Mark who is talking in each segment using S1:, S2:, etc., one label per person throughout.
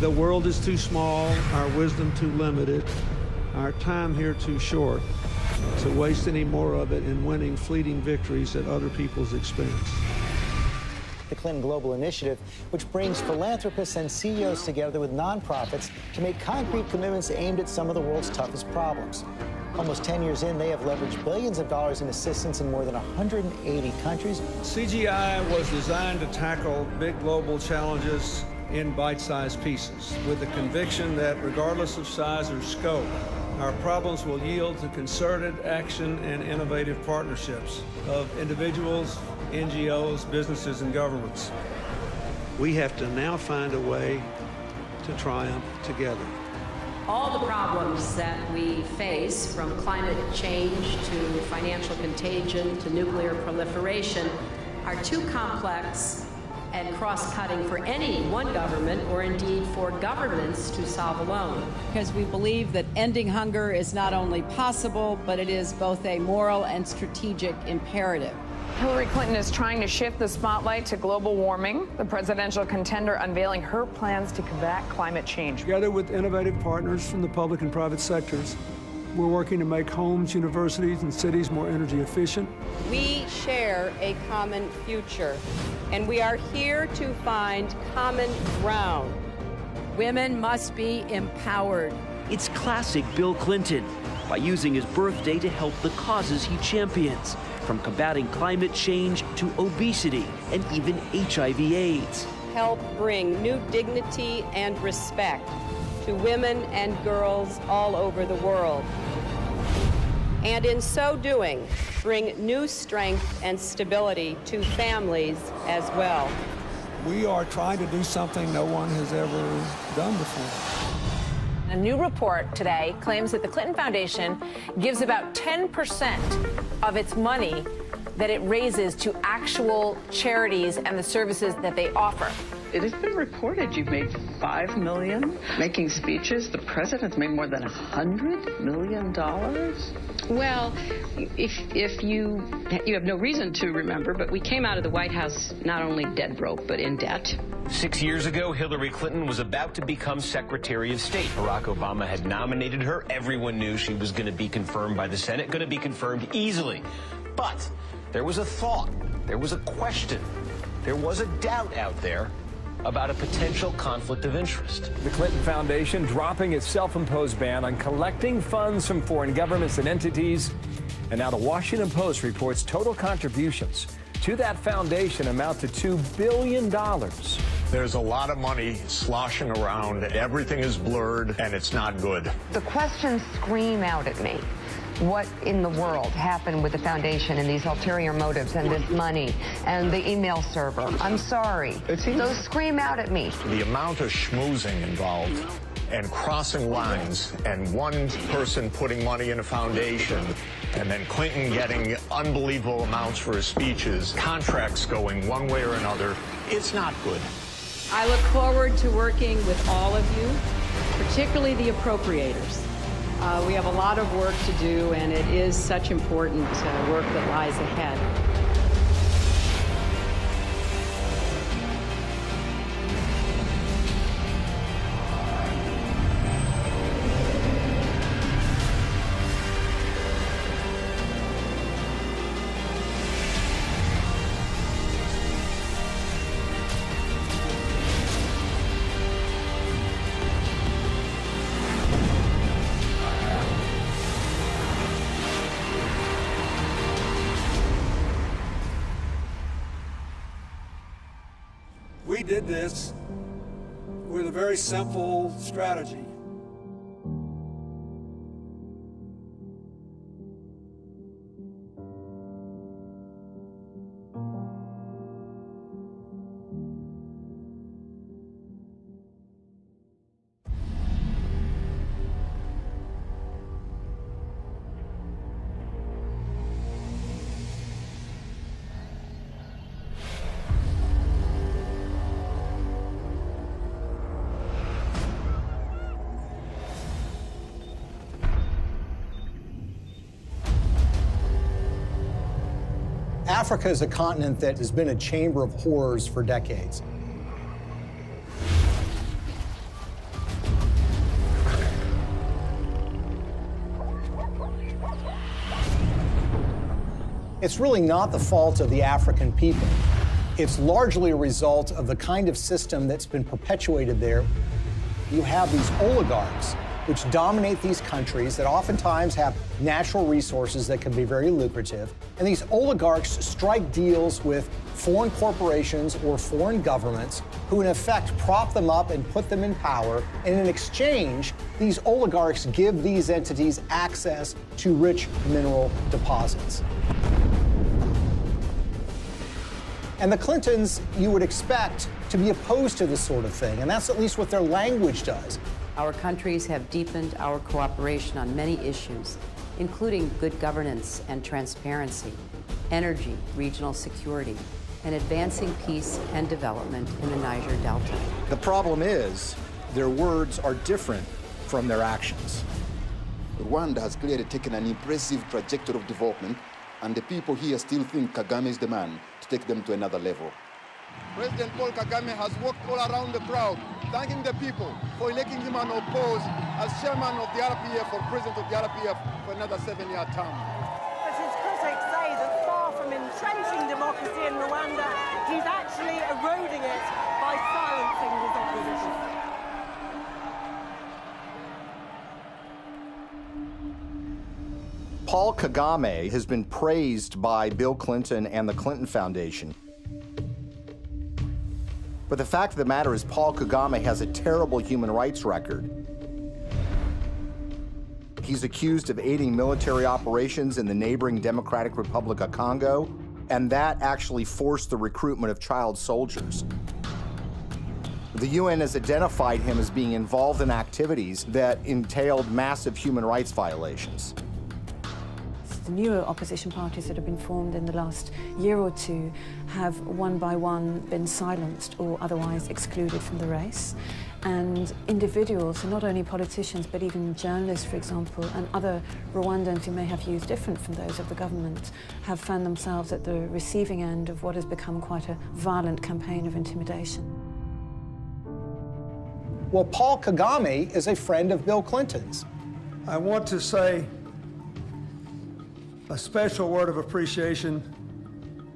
S1: The world is too small, our wisdom too limited, our time here too short to waste any more of it in winning fleeting victories at other people's expense.
S2: The Clinton Global Initiative, which brings philanthropists and CEOs together with nonprofits to make concrete commitments aimed at some of the world's toughest problems. Almost 10 years in, they have leveraged billions of dollars in assistance in more than 180 countries.
S1: CGI was designed to tackle big global challenges in bite-sized pieces, with the conviction that regardless of size or scope, our problems will yield to concerted action and innovative partnerships of individuals, NGOs, businesses, and governments. We have to now find a way to triumph together.
S3: All the problems that we face, from climate change to financial contagion to nuclear proliferation, are too complex and cross-cutting for any one government, or indeed for governments, to solve alone.
S4: Because we believe that ending hunger is not only possible, but it is both a moral and strategic imperative.
S5: Hillary Clinton is trying to shift the spotlight to global warming, the presidential contender unveiling her plans to combat climate change.
S1: Together with innovative partners from the public and private sectors, we're working to make homes, universities, and cities more energy efficient.
S4: We share a common future, and we are here to find common ground. Women must be empowered.
S6: It's classic Bill Clinton, by using his birthday to help the causes he champions, from combating climate change to obesity and even HIV/AIDS.
S4: Help bring new dignity and respect to women and girls all over the world. And in so doing, bring new strength and stability to families as well.
S1: We are trying to do something no one has ever done before.
S5: A new report today claims that the Clinton Foundation gives about 10% of its money that it raises to actual charities and the services that they offer.
S7: It has been reported you've made $5 million making speeches. The president's made more than $100 million.
S3: Well, if you have no reason to remember, but we came out of the White House not only dead broke, but in debt.
S8: 6 years ago, Hillary Clinton was about to become Secretary of State. Barack Obama had nominated her. Everyone knew she was going to be confirmed by the Senate, going to be confirmed easily. But there was a thought, there was a question, there was a doubt out there about a potential conflict of interest.
S9: The Clinton Foundation dropping its self-imposed ban on collecting funds from foreign governments and entities. And now the Washington Post reports total contributions to that foundation amount to $2 billion.
S10: There's a lot of money sloshing around. Everything is blurred, and it's not good.
S11: The questions scream out at me. What in the world happened with the foundation and these ulterior motives and this money and the email server? I'm sorry. Those scream out at me.
S10: The amount of schmoozing involved and crossing lines and one person putting money in a foundation and then Clinton getting unbelievable amounts for his speeches, contracts going one way or another, it's not good.
S4: I look forward to working with all of you, particularly the appropriators. We have a lot of work to do, and it is such important work that lies ahead.
S1: We did this with a very simple strategy.
S2: Africa is a continent that has been a chamber of horrors for decades.
S12: it's really not the fault of the African people. It's largely a result of the kind of system that's been perpetuated there. You have these oligarchs which dominate these countries that oftentimes have natural resources that can be very lucrative. And these oligarchs strike deals with foreign corporations or foreign governments who in effect prop them up and put them in power. And in exchange, these oligarchs give these entities access to rich mineral deposits. And the Clintons, you would expect to be opposed to this sort of thing, and that's at least what their language does.
S13: Our countries have deepened our cooperation on many issues, including good governance and transparency, energy, regional security, and advancing peace and development in the Niger Delta.
S14: The problem is, their words are different from their actions.
S15: Rwanda has clearly taken an impressive trajectory of development, and the people here still think Kagame is the man to take them to another level.
S16: President Paul Kagame has walked all around the crowd, thanking the people for electing him unopposed as chairman of the RPF or president of the RPF for another 7-year term.
S17: But his critics say that far from entrenching democracy in Rwanda, he's actually eroding it by silencing his opposition.
S14: Paul Kagame has been praised by Bill Clinton and the Clinton Foundation. But the fact of the matter is Paul Kagame has a terrible human rights record. He's accused of aiding military operations in the neighboring Democratic Republic of Congo, and that actually forced the recruitment of child soldiers. The UN has identified him as being involved in activities that entailed massive human rights violations.
S18: The newer opposition parties that have been formed in the last year or two have one by one been silenced or otherwise excluded from the race. And individuals, not only politicians, but even journalists, for example, and other Rwandans who may have views different from those of the government, have found themselves at the receiving end of what has become quite a violent campaign of intimidation.
S12: Well, Paul Kagame is a friend of Bill Clinton's.
S1: I want to say a special word of appreciation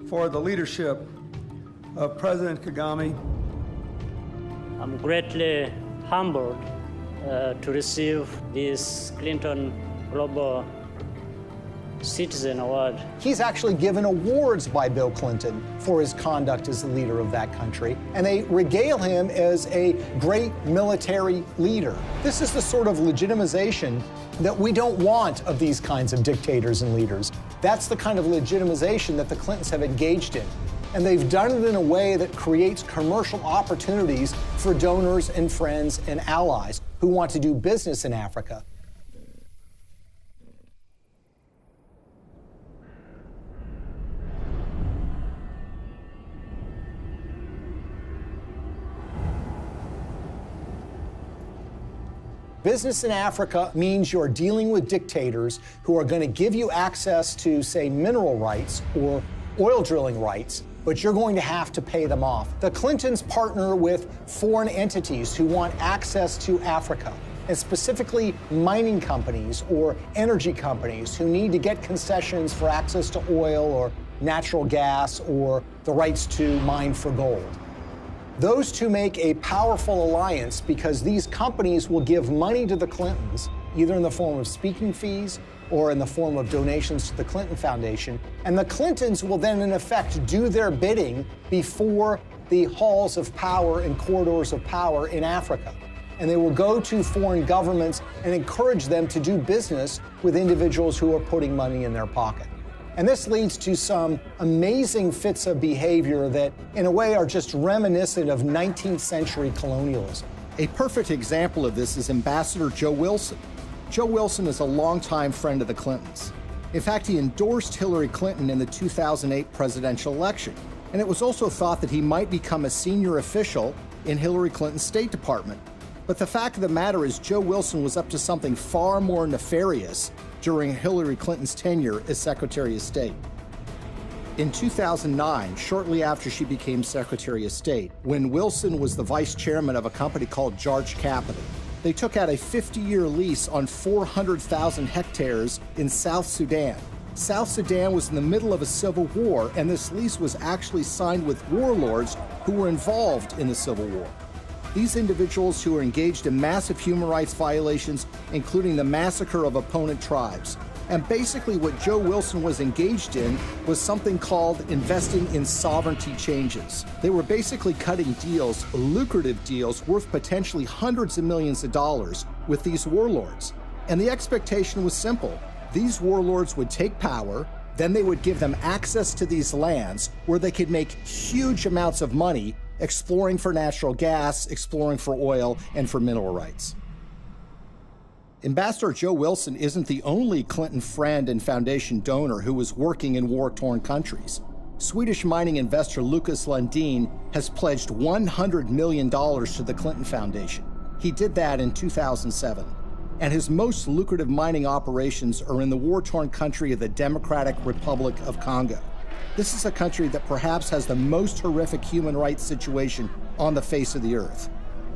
S1: for the leadership of President Kagame.
S19: I'm greatly humbled to receive this Clinton Global Citizen Award.
S12: He's actually given awards by Bill Clinton for his conduct as the leader of that country, and they regale him as a great military leader. This is the sort of legitimization that we don't want of these kinds of dictators and leaders. That's the kind of legitimization that the Clintons have engaged in. And they've done it in a way that creates commercial opportunities for donors and friends and allies who want to do business in Africa. Business in Africa means you're dealing with dictators who are going to give you access to, say, mineral rights or oil drilling rights, but you're going to have to pay them off. The Clintons partner with foreign entities who want access to Africa, and specifically mining companies or energy companies who need to get concessions for access to oil or natural gas or the rights to mine for gold. Those two make a powerful alliance because these companies will give money to the Clintons, either in the form of speaking fees or in the form of donations to the Clinton Foundation. And the Clintons will then, in effect, do their bidding before the halls of power and corridors of power in Africa. And they will go to foreign governments and encourage them to do business with individuals who are putting money in their pocket. And this leads to some amazing fits of behavior that, in a way, are just reminiscent of 19th century colonialism.
S14: A perfect example of this is Ambassador Joe Wilson. Joe Wilson is a longtime friend of the Clintons. In fact, he endorsed Hillary Clinton in the 2008 presidential election. And it was also thought that he might become a senior official in Hillary Clinton's State Department. But the fact of the matter is Joe Wilson was up to something far more nefarious during Hillary Clinton's tenure as Secretary of State. In 2009, shortly after she became Secretary of State, when Wilson was the vice chairman of a company called Jarge Capital, they took out a 50-year lease on 400,000 hectares in South Sudan. South Sudan was in the middle of a civil war, and this lease was actually signed with warlords who were involved in the civil war. These individuals who were engaged in massive human rights violations, including the massacre of opponent tribes. And basically what Joe Wilson was engaged in was something called investing in sovereignty changes. They were basically cutting deals, lucrative deals, worth potentially hundreds of millions of dollars with these warlords. And the expectation was simple. These warlords would take power, then they would give them access to these lands where they could make huge amounts of money exploring for natural gas, exploring for oil, and for mineral rights. Ambassador Joe Wilson isn't the only Clinton friend and foundation donor who was working in war-torn countries. Swedish mining investor Lucas Lundin has pledged $100 million to the Clinton Foundation. He did that in 2007. And his most lucrative mining operations are in the war-torn country of the Democratic Republic of Congo. This is a country that perhaps has the most horrific human rights situation on the face of the earth.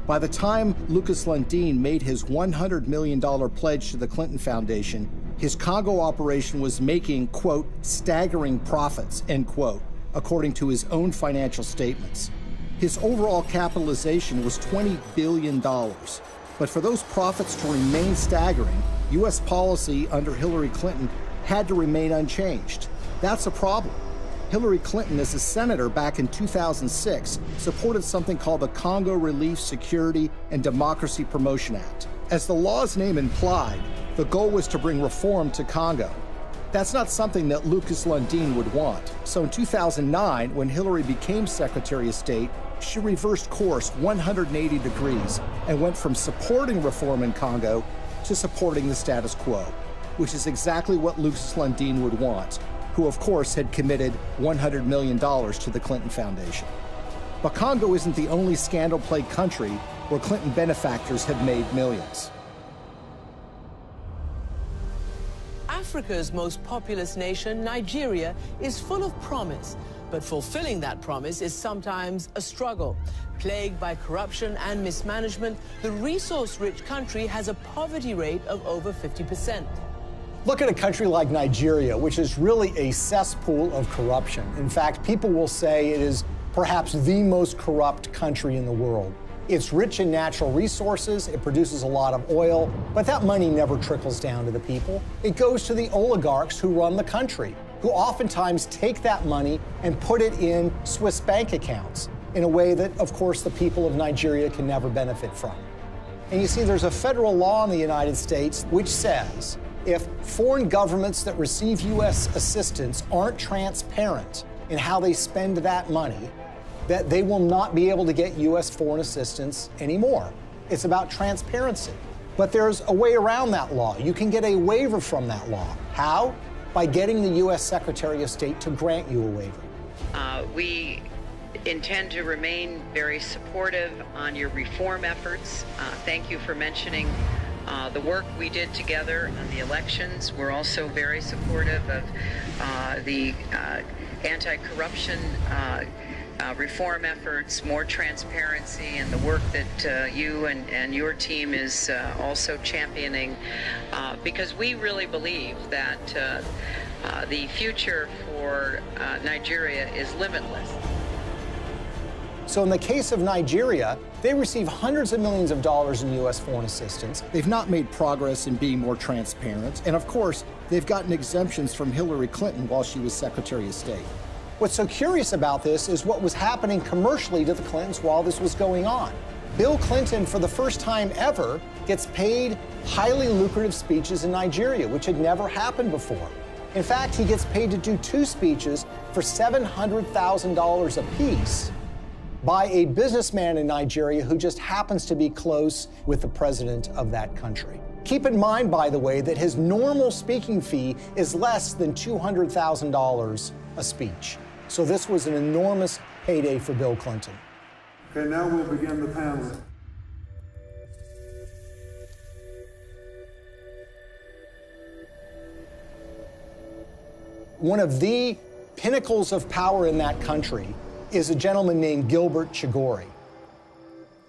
S14: By the time Lucas Lundin made his $100 million pledge to the Clinton Foundation, his Congo operation was making, quote, staggering profits, end quote, according to his own financial statements. His overall capitalization was $20 billion. But for those profits to remain staggering, U.S. policy under Hillary Clinton had to remain unchanged. That's a problem. Hillary Clinton, as a senator back in 2006, supported something called the Congo Relief, Security, and Democracy Promotion Act. As the law's name implied, the goal was to bring reform to Congo. That's not something that Lucas Lundin would want. So in 2009, when Hillary became Secretary of State, she reversed course 180 degrees and went from supporting reform in Congo to supporting the status quo, which is exactly what Lucas Lundin would want, who of course had committed $100 million to the Clinton Foundation. But Congo isn't the only scandal-plagued country where Clinton benefactors have made millions.
S20: Africa's most populous nation, Nigeria, is full of promise, but fulfilling that promise is sometimes a struggle. Plagued by corruption and mismanagement, the resource-rich country has a poverty rate of over 50%.
S12: Look at a country like Nigeria, which is really a cesspool of corruption. In fact, people will say it is perhaps the most corrupt country in the world. It's rich in natural resources, it produces a lot of oil, but that money never trickles down to the people. It goes to the oligarchs who run the country, who oftentimes take that money and put it in Swiss bank accounts in a way that, of course, the people of Nigeria can never benefit from. And you see, there's a federal law in the United States which says if foreign governments that receive U.S. assistance aren't transparent in how they spend that money, that they will not be able to get U.S. foreign assistance anymore. It's about transparency. But there's a way around that law. You can get a waiver from that law. How? By getting the U.S. Secretary of State to grant you a waiver.
S21: We intend to remain very supportive on your reform efforts. Thank you for mentioning the work we did together on the elections. We're also very supportive of the anti-corruption reform efforts, more transparency, and the work that you and your team is also championing, because we really believe that the future for Nigeria is limitless.
S12: So in the case of Nigeria, they receive hundreds of millions of dollars in U.S. foreign assistance.
S14: They've not made progress in being more transparent. And of course, they've gotten exemptions from Hillary Clinton while she was Secretary of State.
S12: What's so curious about this is what was happening commercially to the Clintons while this was going on. Bill Clinton, for the first time ever, gets paid highly lucrative speeches in Nigeria, which had never happened before. In fact, he gets paid to do 2 speeches for $700,000 apiece by a businessman in Nigeria who just happens to be close with the president of that country. Keep in mind, by the way, that his normal speaking fee is less than $200,000 a speech. So this was an enormous payday for Bill Clinton.
S22: Okay, now we'll begin the panel.
S12: One of the pinnacles of power in that country is a gentleman named Gilbert Chagoury.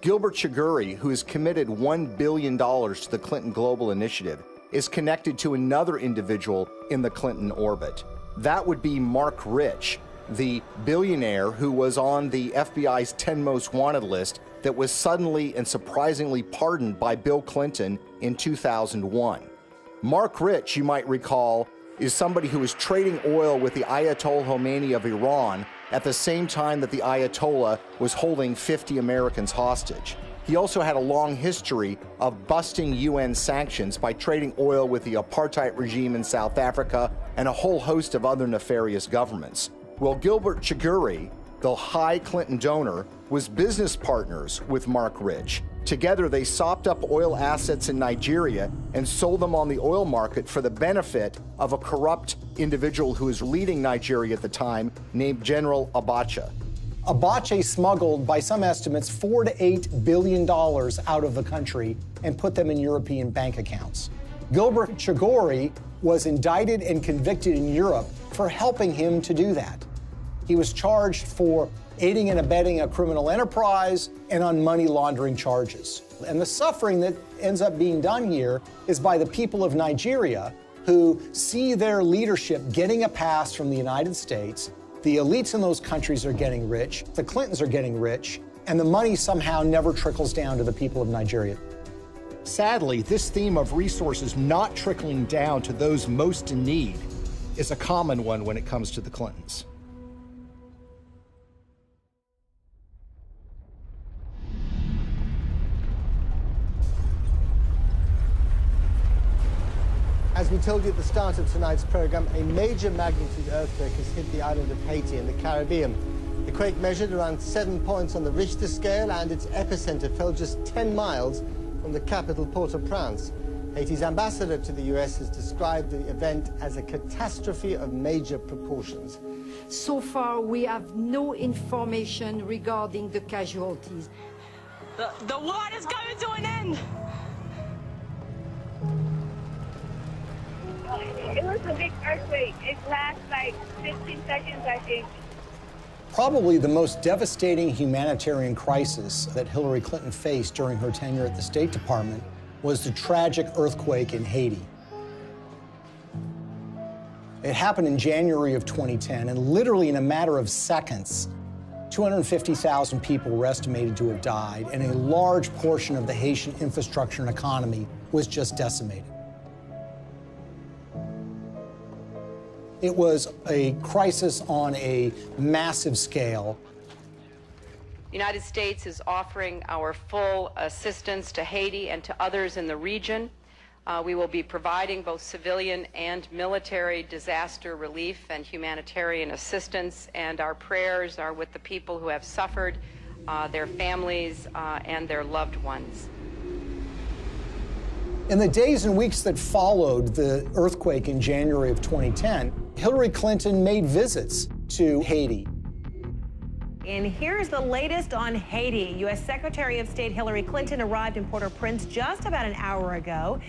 S14: Gilbert Chagoury, who has committed $1 billion to the Clinton Global Initiative, is connected to another individual in the Clinton orbit. That would be Marc Rich, the billionaire who was on the FBI's 10 most wanted list that was suddenly and surprisingly pardoned by Bill Clinton in 2001. Marc Rich, you might recall, is somebody who was trading oil with the Ayatollah Khomeini of Iran at the same time that the Ayatollah was holding 50 Americans hostage. He also had a long history of busting UN sanctions by trading oil with the apartheid regime in South Africa and a whole host of other nefarious governments. Well, Gilbert Chagoury, the high Clinton donor, was business partners with Marc Rich. Together, they sopped up oil assets in Nigeria and sold them on the oil market for the benefit of a corrupt individual who was leading Nigeria at the time, named General Abacha.
S12: Abacha smuggled, by some estimates, $4 to $8 billion out of the country and put them in European bank accounts. Gilbert Chagoury was indicted and convicted in Europe for helping him to do that. He was charged for aiding and abetting a criminal enterprise and on money laundering charges. And the suffering that ends up being done here is by the people of Nigeria, who see their leadership getting a pass from the United States. The elites in those countries are getting rich, the Clintons are getting rich, and the money somehow never trickles down to the people of Nigeria.
S14: Sadly, this theme of resources not trickling down to those most in need is a common one when it comes to the Clintons.
S5: As we told you at the start of tonight's program, a major magnitude earthquake has hit the island of Haiti in the Caribbean. The quake measured around 7 points on the Richter scale, and its epicenter fell just 10 miles from the capital, Port-au-Prince. Haiti's ambassador to the U.S. has described the event as a catastrophe of major proportions.
S6: So far, we have no information regarding the casualties.
S17: The war is coming to an end!
S23: It was a big earthquake. It lasted like 15 seconds, I think.
S12: Probably the most devastating humanitarian crisis that Hillary Clinton faced during her tenure at the State Department was the tragic earthquake in Haiti. It happened in January of 2010, and literally in a matter of seconds, 250,000 people were estimated to have died, and a large portion of the Haitian infrastructure and economy was just decimated. It was a crisis on a massive scale.
S4: The United States is offering our full assistance to Haiti and to others in the region. We will be providing both civilian and military disaster relief and humanitarian assistance, and our prayers are with the people who have suffered, their families, and their loved ones.
S12: In the days and weeks that followed the earthquake in January of 2010, Hillary Clinton made visits to Haiti.
S24: And here's the latest on Haiti. U.S. Secretary of State Hillary Clinton arrived in Port-au-Prince just about an hour ago.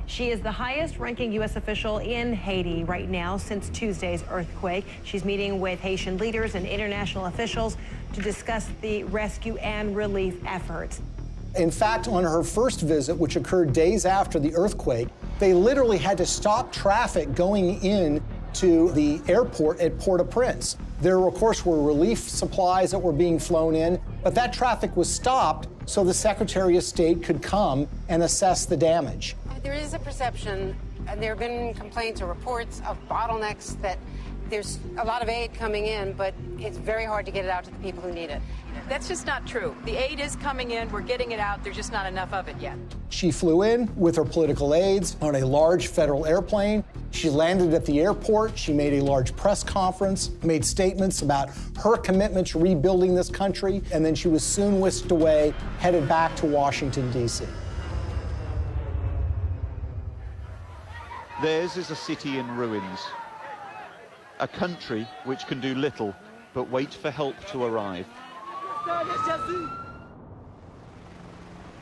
S24: She is the highest-ranking U.S. official in Haiti right now since Tuesday's earthquake. She's meeting with Haitian leaders and international officials to discuss the rescue and relief efforts.
S12: In fact, on her first visit, which occurred days after the earthquake, they literally had to stop traffic going in to the airport at Port-au-Prince. There, of course, were relief supplies that were being flown in, but that traffic was stopped so the Secretary of State could come and assess the damage.
S25: There is a perception, and there have been complaints or reports of bottlenecks, that there's a lot of aid coming in, but it's very hard to get it out to the people who need it.
S26: That's just not true. The aid is coming in, we're getting it out, there's just not enough of it yet.
S12: She flew in with her political aides on a large federal airplane. She landed at the airport. She made a large press conference, made statements about her commitment to rebuilding this country, and then she was soon whisked away, headed back to Washington, D.C.
S27: Theirs is a city in ruins, a country which can do little but wait for help to arrive.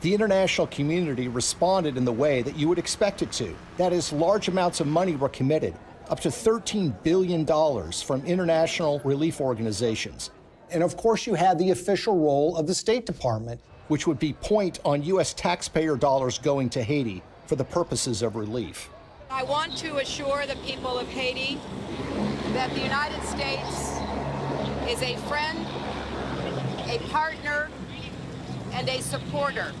S14: The international community responded in the way that you would expect it to. That is, large amounts of money were committed, up to $13 billion from international relief organizations.
S12: And of course, you had the official role of the State Department,
S14: which would be point on U.S. taxpayer dollars going to Haiti for the purposes of relief.
S26: I want to assure the people of Haiti that the United States is a friend, a partner, and a supporter.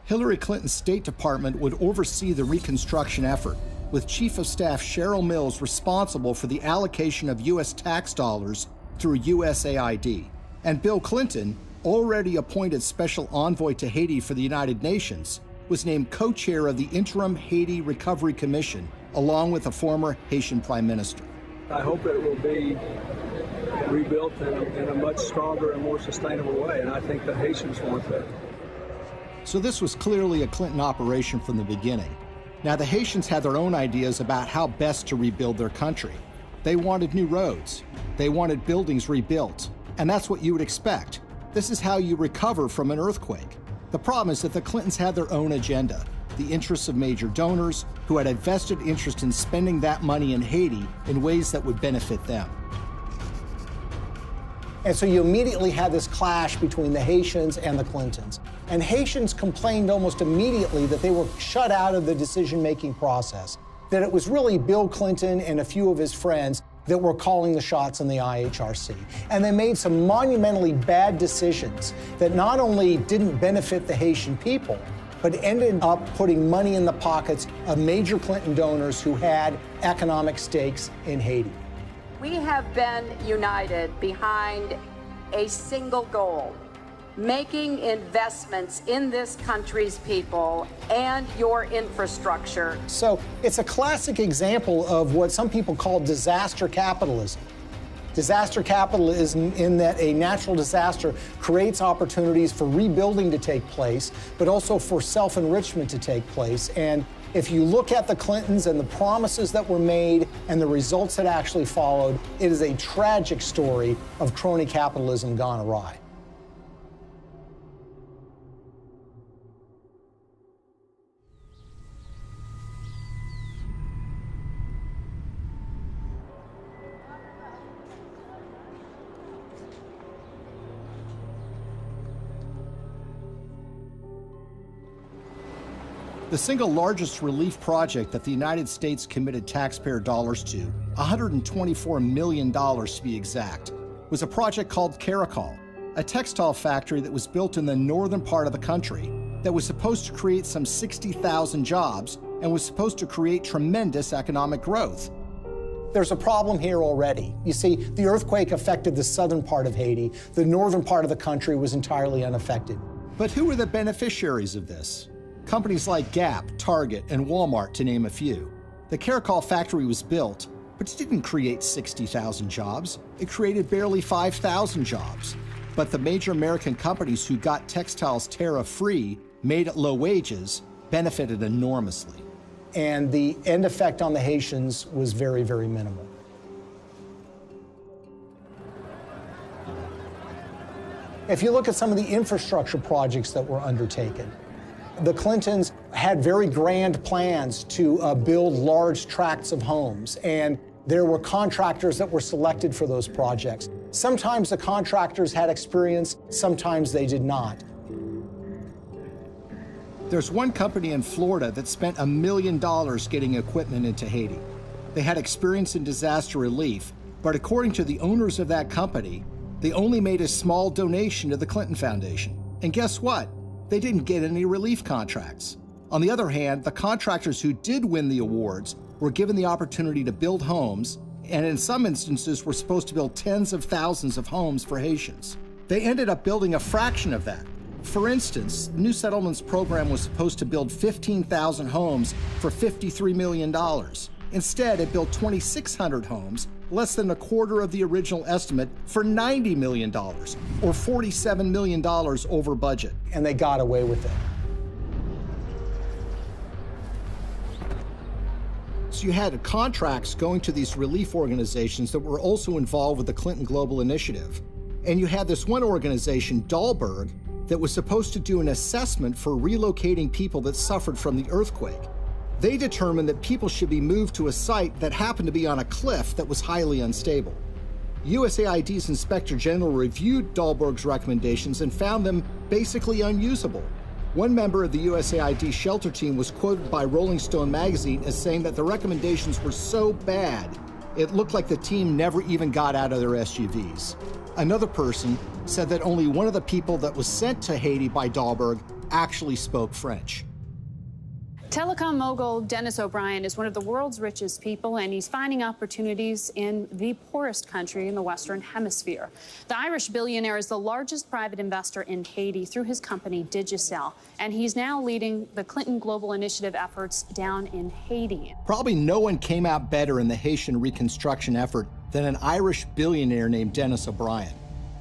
S14: Hillary Clinton's State Department would oversee the reconstruction effort, with Chief of Staff Cheryl Mills responsible for the allocation of U.S. tax dollars through USAID. And Bill Clinton, already appointed Special Envoy to Haiti for the United Nations, was named co-chair of the Interim Haiti Recovery Commission, along with a former Haitian Prime Minister.
S1: I hope it will be rebuilt in a much stronger and more sustainable way, and I think the Haitians want that.
S14: So this was clearly a Clinton operation from the beginning. Now, the Haitians had their own ideas about how best to rebuild their country. They wanted new roads. They wanted buildings rebuilt. And that's what you would expect. This is how you recover from an earthquake. The problem is that the Clintons had their own agenda, the interests of major donors who had a vested interest in spending that money in Haiti in ways that would benefit them.
S12: And so you immediately had this clash between the Haitians and the Clintons. And Haitians complained almost immediately that they were shut out of the decision-making process, that it was really Bill Clinton and a few of his friends that were calling the shots in the IHRC. And they made some monumentally bad decisions that not only didn't benefit the Haitian people, but ended up putting money in the pockets of major Clinton donors who had economic stakes in Haiti.
S4: We have been united behind a single goal: making investments in this country's people and your infrastructure.
S12: So it's a classic example of what some people call disaster capitalism. Disaster capitalism in that a natural disaster creates opportunities for rebuilding to take place, but also for self-enrichment to take place. And if you look at the Clintons and the promises that were made and the results that actually followed, it is a tragic story of crony capitalism gone awry.
S14: The single largest relief project that the United States committed taxpayer dollars to, $124 million to be exact, was a project called Caracol, a textile factory that was built in the northern part of the country that was supposed to create some 60,000 jobs and was supposed to create tremendous economic growth.
S12: There's a problem here already. You see, the earthquake affected the southern part of Haiti. The northern part of the country was entirely unaffected.
S14: But who were the beneficiaries of this? Companies like Gap, Target, and Walmart, to name a few. The Caracol factory was built, but it didn't create 60,000 jobs. It created barely 5,000 jobs. But the major American companies who got textiles tariff-free, made at low wages, benefited enormously.
S12: And the end effect on the Haitians was very, very minimal. If you look at some of the infrastructure projects that were undertaken, the Clintons had very grand plans to build large tracts of homes, and there were contractors that were selected for those projects. Sometimes the contractors had experience, sometimes they did not.
S14: There's one company in Florida that spent $1 million getting equipment into Haiti. They had experience in disaster relief, but according to the owners of that company, they only made a small donation to the Clinton Foundation. And guess what? They didn't get any relief contracts. On the other hand, the contractors who did win the awards were given the opportunity to build homes, and in some instances were supposed to build tens of thousands of homes for Haitians. They ended up building a fraction of that. For instance, the New Settlements program was supposed to build 15,000 homes for $53 million. Instead, it built 2,600 homes, less than a quarter of the original estimate, for $90 million, or $47 million over budget.
S12: And they got away with it.
S14: So you had contracts going to these relief organizations that were also involved with the Clinton Global Initiative. And you had this one organization, Dahlberg, that was supposed to do an assessment for relocating people that suffered from the earthquake. They determined that people should be moved to a site that happened to be on a cliff that was highly unstable. USAID's Inspector General reviewed Dahlberg's recommendations and found them basically unusable. One member of the USAID shelter team was quoted by Rolling Stone magazine as saying that the recommendations were so bad, it looked like the team never even got out of their SUVs. Another person said that only one of the people that was sent to Haiti by Dahlberg actually spoke French.
S2: Telecom mogul Dennis O'Brien is one of the world's richest people, and he's finding opportunities in the poorest country in the Western Hemisphere. The Irish billionaire is the largest private investor in Haiti through his company Digicel, and he's now leading the Clinton Global Initiative efforts down in Haiti.
S14: Probably no one came out better in the Haitian reconstruction effort than an Irish billionaire named Dennis O'Brien.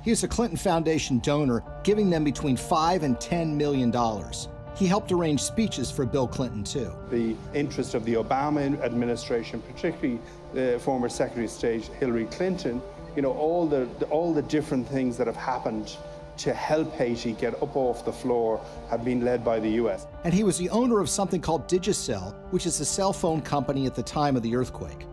S14: He was a Clinton Foundation donor, giving them between $5 and $10 million. He helped arrange speeches for Bill Clinton, too.
S22: The interest of the Obama administration, particularly the former Secretary of State Hillary Clinton, all the different things that have happened to help Haiti get up off the floor have been led by the U.S.
S14: And he was the owner of something called Digicel, which is a cell phone company at the time of the earthquake.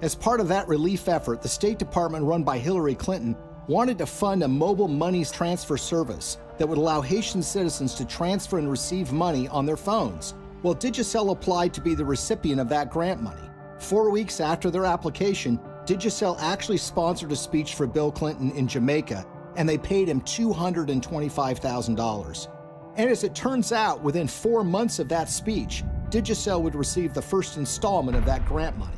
S14: As part of that relief effort, the State Department run by Hillary Clinton wanted to fund a mobile money transfer service that would allow Haitian citizens to transfer and receive money on their phones. Well, Digicel applied to be the recipient of that grant money. 4 weeks after their application, Digicel actually sponsored a speech for Bill Clinton in Jamaica, and they paid him $225,000. And as it turns out, within 4 months of that speech, Digicel would receive the first installment of that grant money.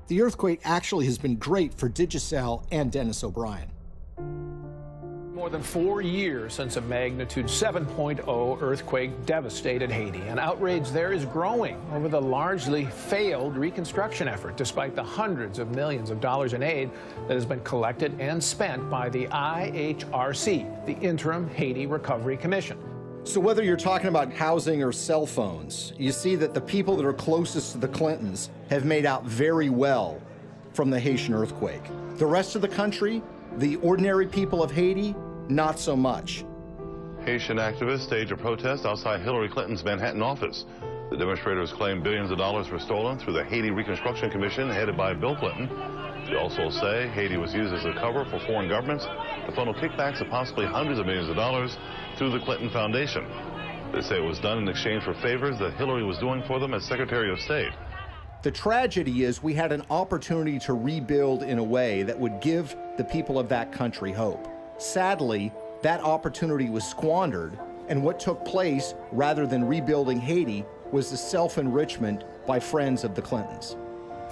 S14: The earthquake actually has been great for Digicel and Dennis O'Brien.
S3: More than 4 years since a magnitude 7.0 earthquake devastated Haiti, and outrage there is growing over the largely failed reconstruction effort, despite the hundreds of millions of dollars in aid that has been collected and spent by the IHRC, the Interim Haiti Recovery Commission.
S14: So whether you're talking about housing or cell phones, you see that the people that are closest to the Clintons have made out very well from the Haitian earthquake. The rest of the country, the ordinary people of Haiti, not so much.
S7: Haitian activists staged a protest outside Hillary Clinton's Manhattan office. The demonstrators claim billions of dollars were stolen through the Haiti Reconstruction Commission headed by Bill Clinton. They also say Haiti was used as a cover for foreign governments to funnel kickbacks of possibly hundreds of millions of dollars through the Clinton Foundation. They say it was done in exchange for favors that Hillary was doing for them as Secretary of State.
S14: The tragedy is we had an opportunity to rebuild in a way that would give the people of that country hope. Sadly, that opportunity was squandered, and what took place, rather than rebuilding Haiti, was the self-enrichment by friends of the Clintons.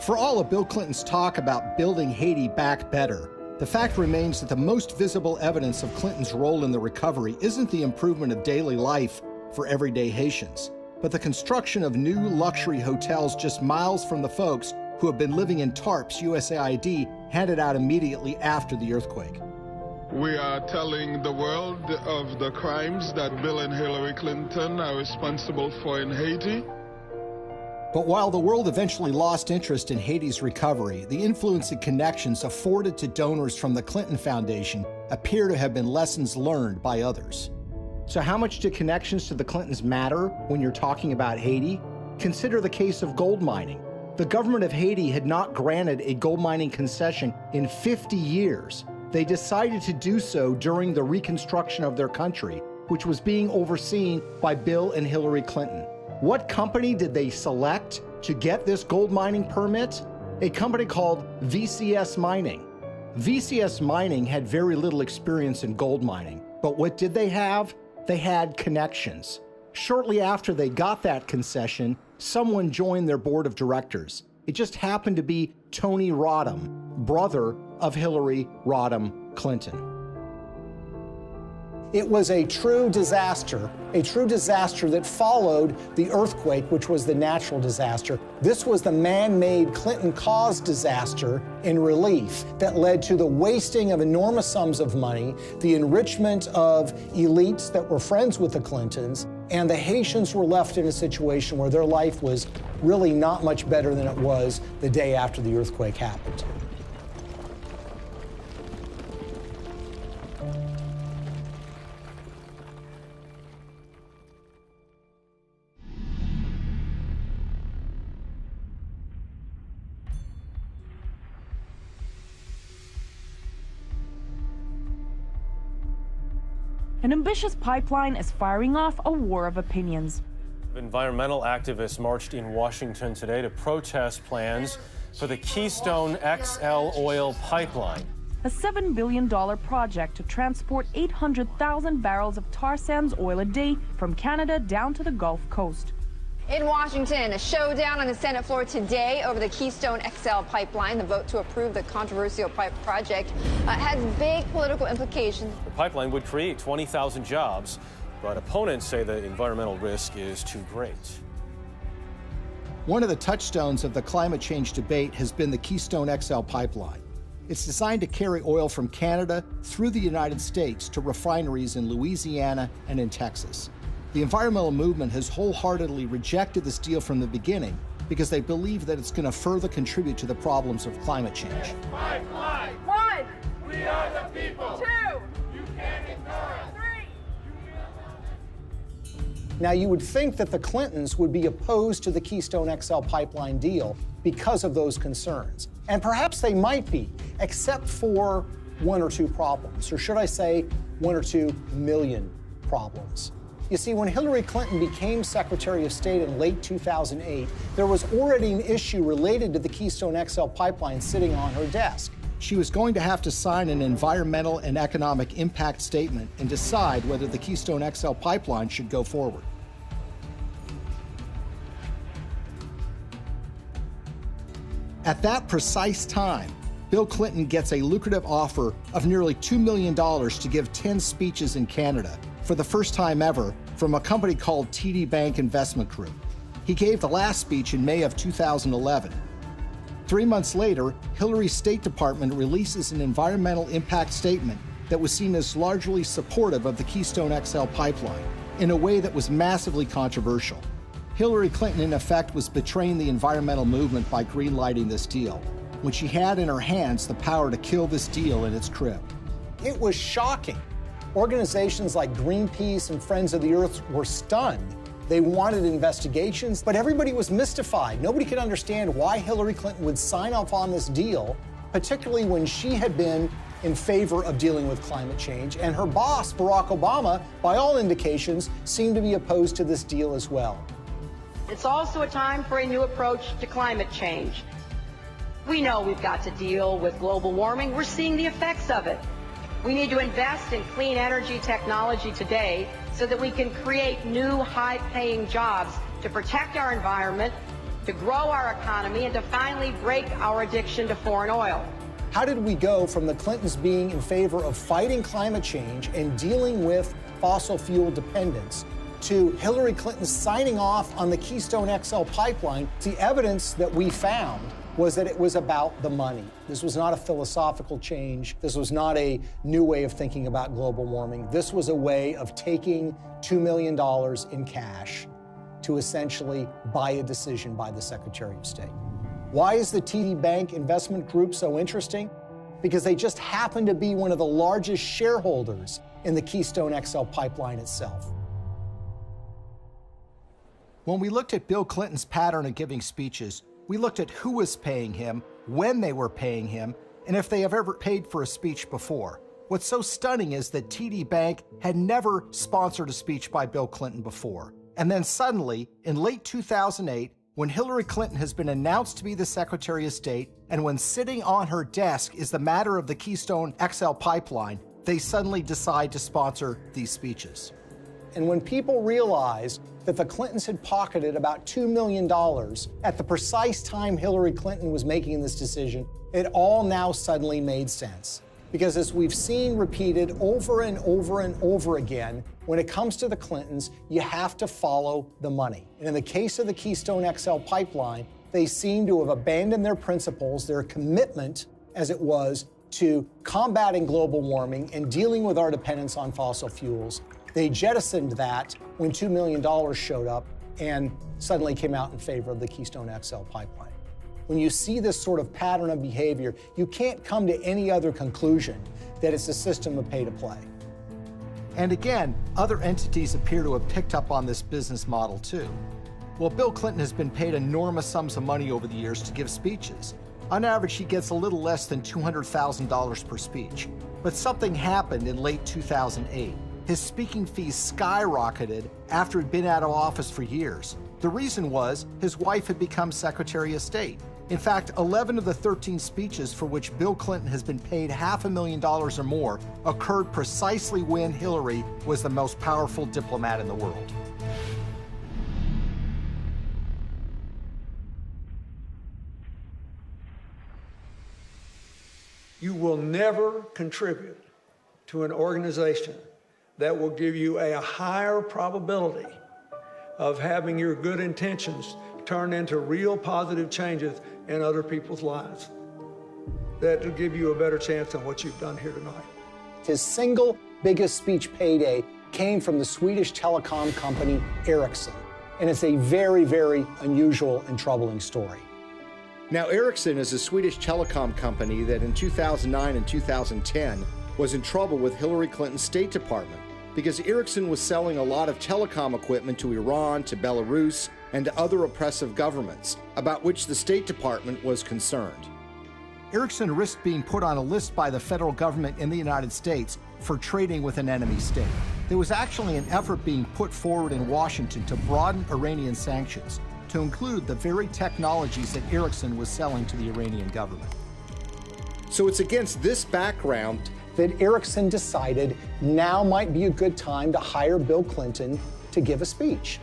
S14: For all of Bill Clinton's talk about building Haiti back better, the fact remains that the most visible evidence of Clinton's role in the recovery isn't the improvement of daily life for everyday Haitians, but the construction of new luxury hotels just miles from the folks who have been living in tarps USAID handed out immediately after the earthquake.
S8: We are telling the world of the crimes that Bill and Hillary Clinton are responsible for in Haiti.
S14: But while the world eventually lost interest in Haiti's recovery, the influence and connections afforded to donors from the Clinton Foundation appear to have been lessons learned by others. So how much do connections to the Clintons matter when you're talking about Haiti? Consider the case of gold mining. The government of Haiti had not granted a gold mining concession in 50 years. They decided to do so during the reconstruction of their country, which was being overseen by Bill and Hillary Clinton. What company did they select to get this gold mining permit? A company called VCS Mining. VCS Mining had very little experience in gold mining, but what did they have? They had connections. Shortly after they got that concession, someone joined their board of directors. It just happened to be Tony Rodham, brother of Hillary Rodham Clinton.
S12: It was a true disaster that followed the earthquake, which was the natural disaster. This was the man-made Clinton-caused disaster in relief that led to the wasting of enormous sums of money, the enrichment of elites that were friends with the Clintons, and the Haitians were left in a situation where their life was really not much better than it was the day after the earthquake happened.
S9: an ambitious pipeline is firing off a war of opinions.
S10: Environmental activists marched in Washington today to protest plans for the Keystone XL oil pipeline.
S9: A $7 billion project to transport 800,000 barrels of tar sands oil a day from Canada down to the Gulf Coast.
S11: In Washington, a showdown on the Senate floor today over the Keystone XL pipeline. The vote to approve the controversial project has big political implications.
S10: The pipeline would create 20,000 jobs, but opponents say the environmental risk is too great.
S14: One of the touchstones of the climate change debate has been the Keystone XL pipeline. It's designed to carry oil from Canada through the United States to refineries in Louisiana and in Texas. The environmental movement has wholeheartedly rejected this deal from the beginning because they believe that it's going to further contribute to the problems of climate change.
S11: Pipeline. 1.
S13: We are the people.
S11: 2.
S13: You can't ignore us.
S11: 3.
S12: Now, you would think that the Clintons would be opposed to the Keystone XL pipeline deal because of those concerns. And perhaps they might be, except for one or two problems, or should I say 1 or 2 million problems. You see, when Hillary Clinton became Secretary of State in late 2008, there was already an issue related to the Keystone XL pipeline sitting on her desk.
S14: She was going to have to sign an environmental and economic impact statement and decide whether the Keystone XL pipeline should go forward. At that precise time, Bill Clinton gets a lucrative offer of nearly $2 million to give 10 speeches in Canada for the first time ever from a company called TD Bank Investment Group. He gave the last speech in May of 2011. 3 months later, Hillary's State Department releases an environmental impact statement that was seen as largely supportive of the Keystone XL pipeline in a way that was massively controversial. Hillary Clinton, in effect, was betraying the environmental movement by greenlighting this deal, when she had in her hands the power to kill this deal in its crib.
S12: It was shocking. Organizations like Greenpeace and Friends of the Earth were stunned. They wanted investigations, but everybody was mystified. Nobody could understand why Hillary Clinton would sign off on this deal, particularly when she had been in favor of dealing with climate change, and her boss, Barack Obama, by all indications, seemed to be opposed to this deal as well.
S15: It's also a time for a new approach to climate change. We know we've got to deal with global warming. We're seeing the effects of it. We need to invest in clean energy technology today so that we can create new high-paying jobs to protect our environment, to grow our economy, and to finally break our addiction to foreign oil.
S12: How did we go from the Clintons being in favor of fighting climate change and dealing with fossil fuel dependence to Hillary Clinton signing off on the Keystone XL pipeline? The evidence that we found was that it was about the money. This was not a philosophical change. This was not a new way of thinking about global warming. This was a way of taking $2 million in cash to essentially buy a decision by the Secretary of State. Why is the TD Bank Investment Group so interesting? Because they just happen to be one of the largest shareholders in the Keystone XL pipeline itself.
S14: When we looked at Bill Clinton's pattern of giving speeches, we looked at who was paying him, when they were paying him, and if they have ever paid for a speech before. What's so stunning is that TD Bank had never sponsored a speech by Bill Clinton before. And then suddenly, in late 2008, when Hillary Clinton has been announced to be the Secretary of State, and when sitting on her desk is the matter of the Keystone XL pipeline, they suddenly decide to sponsor these speeches.
S12: And when people realized that the Clintons had pocketed about $2 million at the precise time Hillary Clinton was making this decision, it all now suddenly made sense. Because as we've seen repeated over and over and over again, when it comes to the Clintons, you have to follow the money. And in the case of the Keystone XL pipeline, they seem to have abandoned their principles, their commitment, as it was, to combating global warming and dealing with our dependence on fossil fuels. They jettisoned that when $2 million showed up and suddenly came out in favor of the Keystone XL pipeline. When you see this sort of pattern of behavior, you can't come to any other conclusion that it's a system of pay to play.
S14: And again, other entities appear to have picked up on this business model too. Well, Bill Clinton has been paid enormous sums of money over the years to give speeches. On average, he gets a little less than $200,000 per speech. But something happened in late 2008. his speaking fees skyrocketed after he'd been out of office for years. The reason was his wife had become Secretary of State. In fact, 11 of the 13 speeches for which Bill Clinton has been paid $500,000 or more occurred precisely when Hillary was the most powerful diplomat in the world.
S1: You will never contribute to an organization that will give you a higher probability of having your good intentions turn into real positive changes in other people's lives. That will give you a better chance than what you've done here tonight.
S12: His single biggest speech payday came from the Swedish telecom company Ericsson, and it's a very, very unusual and troubling story.
S14: Now, Ericsson is a Swedish telecom company that in 2009 and 2010 was in trouble with Hillary Clinton's State Department because Ericsson was selling a lot of telecom equipment to Iran, to Belarus, and to other oppressive governments, about which the State Department was concerned. Ericsson risked being put on a list by the federal government in the United States for trading with an enemy state. There was actually an effort being put forward in Washington to broaden Iranian sanctions to include the very technologies that Ericsson was selling to the Iranian government. So it's against this background
S12: that Ericsson decided now might be a good time to hire Bill Clinton to give a speech.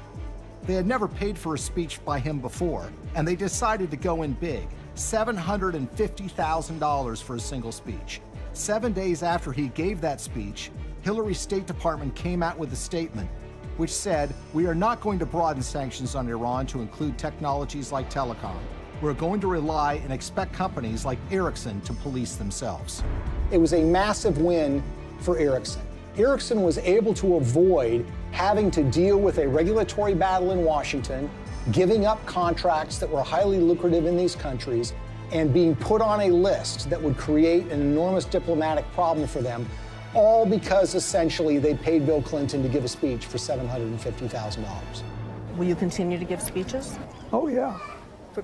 S14: They had never paid for a speech by him before, and they decided to go in big, $750,000 for a single speech. 7 days after he gave that speech, Hillary's State Department came out with a statement which said, "We are not going to broaden sanctions on Iran to include technologies like telecom. We're going to rely and expect companies like Ericsson to police themselves."
S12: It was a massive win for Ericsson. Ericsson was able to avoid having to deal with a regulatory battle in Washington, giving up contracts that were highly lucrative in these countries, and being put on a list that would create an enormous diplomatic problem for them, all because essentially they paid Bill Clinton to give a speech for $750,000.
S17: Will you continue to give speeches?
S5: Oh, yeah.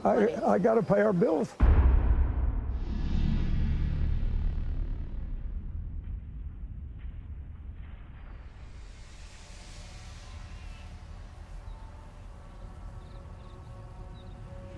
S5: I got to pay our bills.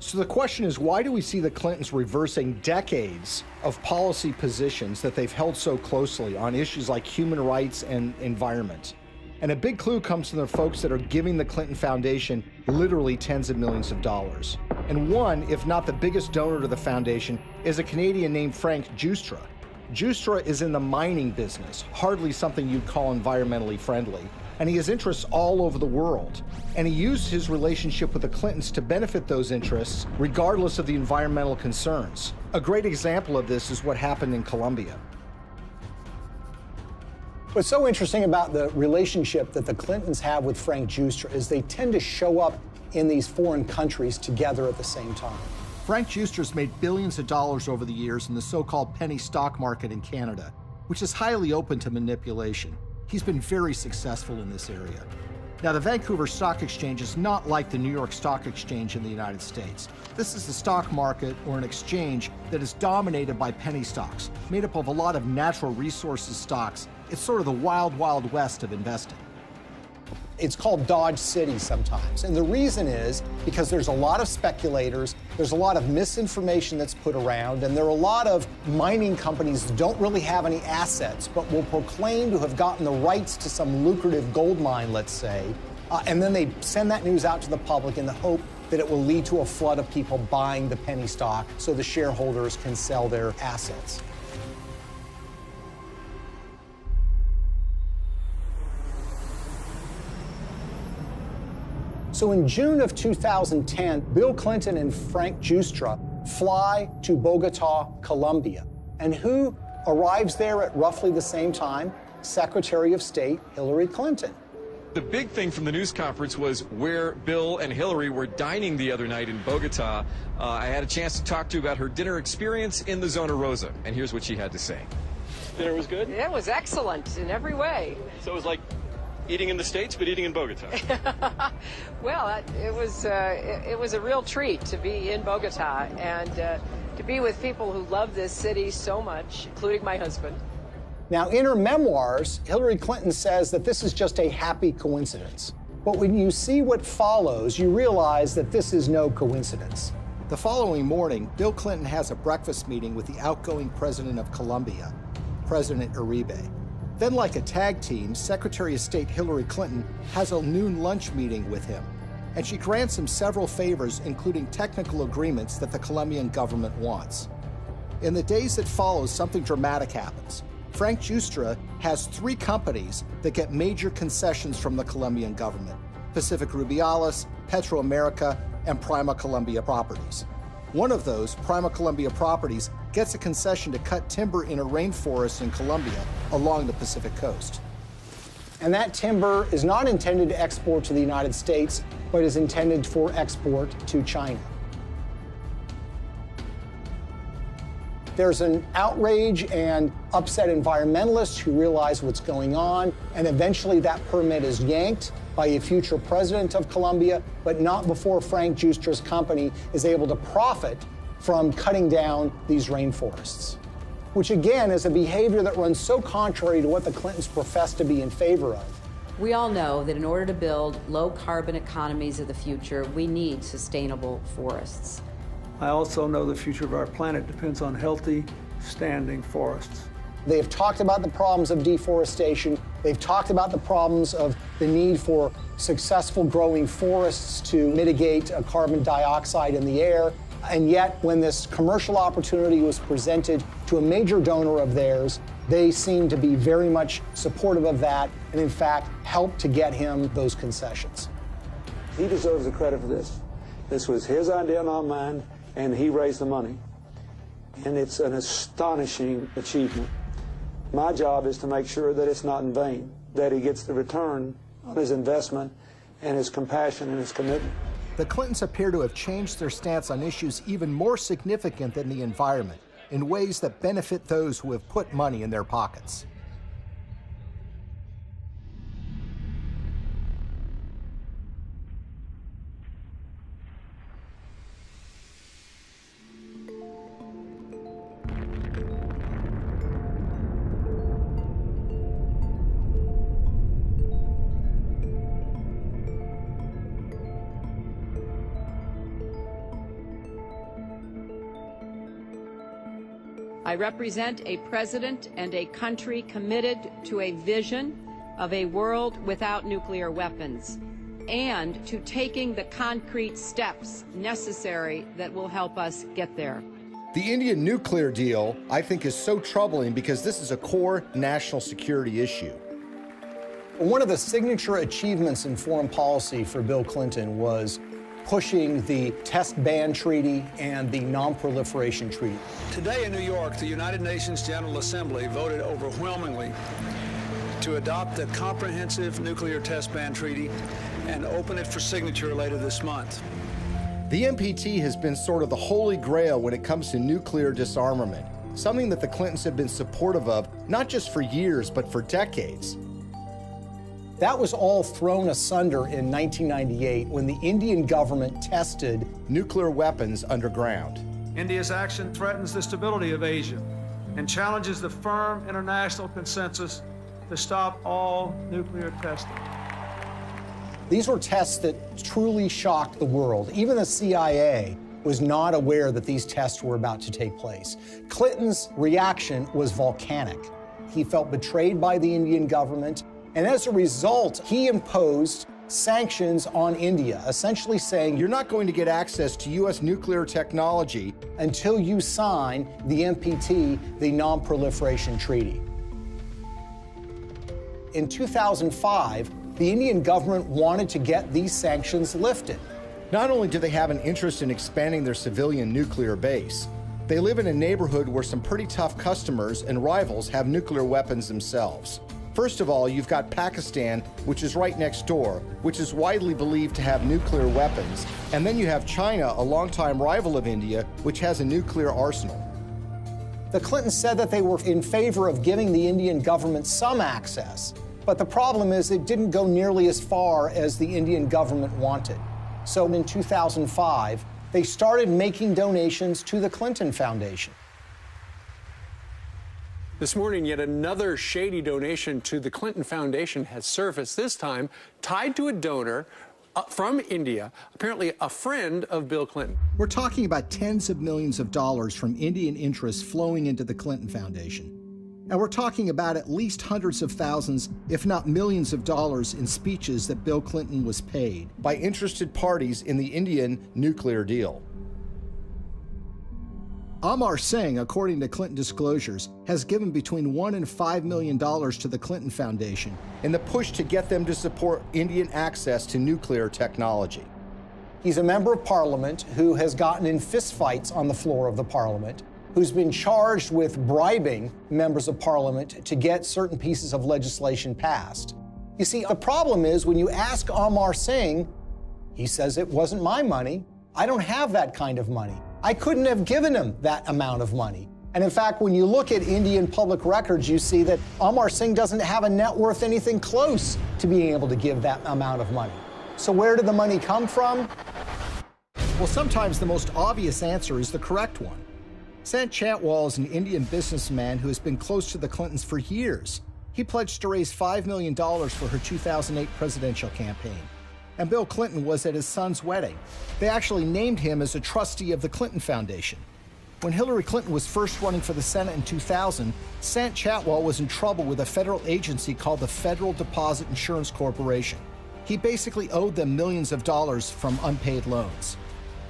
S14: So the question is, why do we see the Clintons reversing decades of policy positions that they've held so closely on issues like human rights and environment? And a big clue comes from the folks that are giving the Clinton Foundation literally tens of millions of dollars. And one, if not the biggest donor to the foundation, is a Canadian named Frank Giustra. Giustra is in the mining business, hardly something you'd call environmentally friendly. And he has interests all over the world. And he used his relationship with the Clintons to benefit those interests, regardless of the environmental concerns. A great example of this is what happened in Colombia.
S12: What's so interesting about the relationship that the Clintons have with Frank Giustra is they tend to show up in these foreign countries together at the same time.
S14: Frank Giustra's made billions of dollars over the years in the so-called penny stock market in Canada, which is highly open to manipulation. He's been very successful in this area. Now, the Vancouver Stock Exchange is not like the New York Stock Exchange in the United States. This is the stock market, or an exchange, that is dominated by penny stocks, made up of a lot of natural resources stocks. It's sort of the wild, wild west of investing.
S12: It's called Dodge City sometimes. And the reason is because there's a lot of speculators, there's a lot of misinformation that's put around, and there are a lot of mining companies that don't really have any assets, but will proclaim to have gotten the rights to some lucrative gold mine, let's say, and then they send that news out to the public in the hope that it will lead to a flood of people buying the penny stock so the shareholders can sell their assets. So in June of 2010, Bill Clinton and Frank Giustra fly to Bogota, Colombia. And who arrives there at roughly the same time? Secretary of State Hillary Clinton.
S6: The big thing from the news conference was where Bill and Hillary were dining the other night in Bogota. I had a chance to talk to her about her dinner experience in the Zona Rosa, and here's what she had to say.
S16: Dinner was good?
S4: It was excellent in every way.
S16: So it was like eating in the States, but eating in Bogota.
S4: Well, it was a real treat to be in Bogota and to be with people who love this city so much, including my husband.
S12: Now, in her memoirs, Hillary Clinton says that this is just a happy coincidence. But when you see what follows, you realize that this is no coincidence.
S14: The following morning, Bill Clinton has a breakfast meeting with the outgoing president of Colombia, President Uribe. Then, like a tag team, Secretary of State Hillary Clinton has a noon lunch meeting with him, and she grants him several favors, including technical agreements that the Colombian government wants. In the days that follow, something dramatic happens. Frank Giustra has 3 companies that get major concessions from the Colombian government: Pacific Rubiales, Petroamerica, and Prima Colombia Properties. One of those, Prima Colombia Properties, gets a concession to cut timber in a rainforest in Colombia along the Pacific coast.
S12: And that timber is not intended to export to the United States, but is intended for export to China. There's an outrage and upset environmentalists who realize what's going on, and eventually that permit is yanked by a future president of Colombia, but not before Frank Giustra's company is able to profit from cutting down these rainforests, which again is a behavior that runs so contrary to what the Clintons profess to be in favor of.
S18: We all know that in order to build low-carbon economies of the future, we need sustainable forests.
S1: I also know the future of our planet depends on healthy, standing forests.
S12: They have talked about the problems of deforestation. They've talked about the problems of the need for successful growing forests to mitigate carbon dioxide in the air. And yet, when this commercial opportunity was presented to a major donor of theirs, they seemed to be very much supportive of that and, in fact, helped to get him those concessions.
S1: He deserves the credit for this. This was his idea, not mine, and he raised the money. And it's an astonishing achievement. My job is to make sure that it's not in vain, that he gets the return on his investment and his compassion and his commitment.
S14: The Clintons appear to have changed their stance on issues even more significant than the environment, in ways that benefit those who have put money in their pockets.
S4: I represent a president and a country committed to a vision of a world without nuclear weapons and to taking the concrete steps necessary that will help us get there.
S14: The Indian nuclear deal, I think, is so troubling because this is a core national security issue.
S12: One of the signature achievements in foreign policy for Bill Clinton was pushing the Test Ban Treaty and the Non-Proliferation Treaty.
S1: Today in New York, the United Nations General Assembly voted overwhelmingly to adopt the Comprehensive Nuclear Test Ban Treaty and open it for signature later this month.
S14: The NPT has been sort of the holy grail when it comes to nuclear disarmament, something that the Clintons have been supportive of, not just for years, but for decades.
S12: That was all thrown asunder in 1998 when the Indian government tested
S14: nuclear weapons underground.
S1: India's action threatens the stability of Asia and challenges the firm international consensus to stop all nuclear testing.
S12: These were tests that truly shocked the world. Even the CIA was not aware that these tests were about to take place. Clinton's reaction was volcanic. He felt betrayed by the Indian government, and as a result, he imposed sanctions on India, essentially saying,
S14: you're not going to get access to U.S. nuclear technology
S12: until you sign the NPT, the Non-Proliferation Treaty. In 2005, the Indian government wanted to get these sanctions lifted.
S14: Not only do they have an interest in expanding their civilian nuclear base, they live in a neighborhood where some pretty tough customers and rivals have nuclear weapons themselves. First of all, you've got Pakistan, which is right next door, which is widely believed to have nuclear weapons. And then you have China, a longtime rival of India, which has a nuclear arsenal.
S12: The Clintons said that they were in favor of giving the Indian government some access, but the problem is it didn't go nearly as far as the Indian government wanted. So in 2005, they started making donations to the Clinton Foundation.
S19: This morning, yet another shady donation to the Clinton Foundation has surfaced, this time tied to a donor from India, apparently a friend of Bill Clinton.
S14: We're talking about tens of millions of dollars from Indian interests flowing into the Clinton Foundation. And we're talking about at least hundreds of thousands, if not millions of dollars in speeches that Bill Clinton was paid by interested parties in the Indian nuclear deal. Amar Singh, according to Clinton disclosures, has given between $1 and $5 million to the Clinton Foundation in the push to get them to support Indian access to nuclear technology.
S12: He's a member of parliament who has gotten in fistfights on the floor of the parliament, who's been charged with bribing members of parliament to get certain pieces of legislation passed. You see, the problem is when you ask Amar Singh, he says it wasn't my money. I don't have that kind of money. I couldn't have given him that amount of money. And in fact, when you look at Indian public records, you see that Amar Singh doesn't have a net worth anything close to being able to give that amount of money. So where did the money come from?
S14: Well, sometimes the most obvious answer is the correct one. Sant Chhatwal is an Indian businessman who has been close to the Clintons for years. He pledged to raise $5 million for her 2008 presidential campaign. And Bill Clinton was at his son's wedding. They actually named him as a trustee of the Clinton Foundation. When Hillary Clinton was first running for the Senate in 2000, Sant Chhatwal was in trouble with a federal agency called the Federal Deposit Insurance Corporation. He basically owed them millions of dollars from unpaid loans.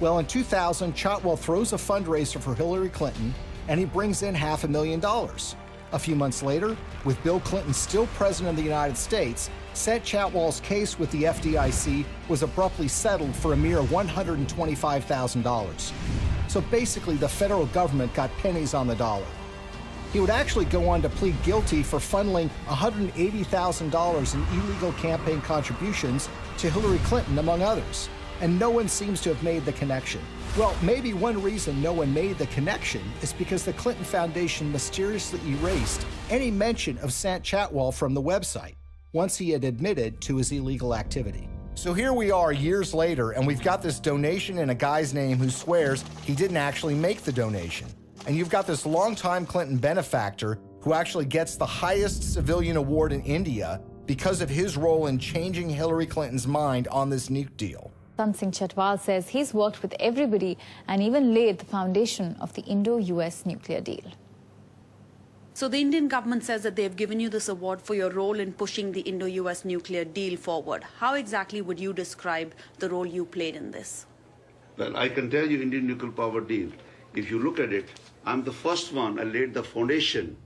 S14: Well, in 2000, Chhatwal throws a fundraiser for Hillary Clinton, and he brings in $500,000. A few months later, with Bill Clinton still president of the United States, Sant Chhatwal's case with the FDIC was abruptly settled for a mere $125,000. So basically, the federal government got pennies on the dollar. He would actually go on to plead guilty for funneling $180,000 in illegal campaign contributions to Hillary Clinton, among others. And no one seems to have made the connection. Well, maybe one reason no one made the connection is because the Clinton Foundation mysteriously erased any mention of Sant Chhatwal from the website once he had admitted to his illegal activity. So here we are years later, and we've got this donation in a guy's name who swears he didn't actually make the donation. And you've got this longtime Clinton benefactor who actually gets the highest civilian award in India because of his role in changing Hillary Clinton's mind on this nuke deal.
S20: Singh Chhatwal says he's worked with everybody and even laid the foundation of the Indo-US nuclear deal.
S21: So the Indian government says that they've given you this award for your role in pushing the Indo-US nuclear deal forward. How exactly would you describe the role you played in this?
S23: Well, I can tell you Indian nuclear power deal. If you look at it, I'm the first one. I laid the foundation.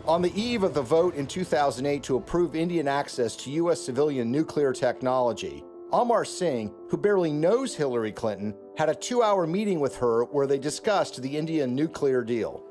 S14: On the eve of the vote in 2008 to approve Indian access to U.S. civilian nuclear technology, Amar Singh, who barely knows Hillary Clinton, had a 2-hour meeting with her where they discussed the Indian nuclear deal.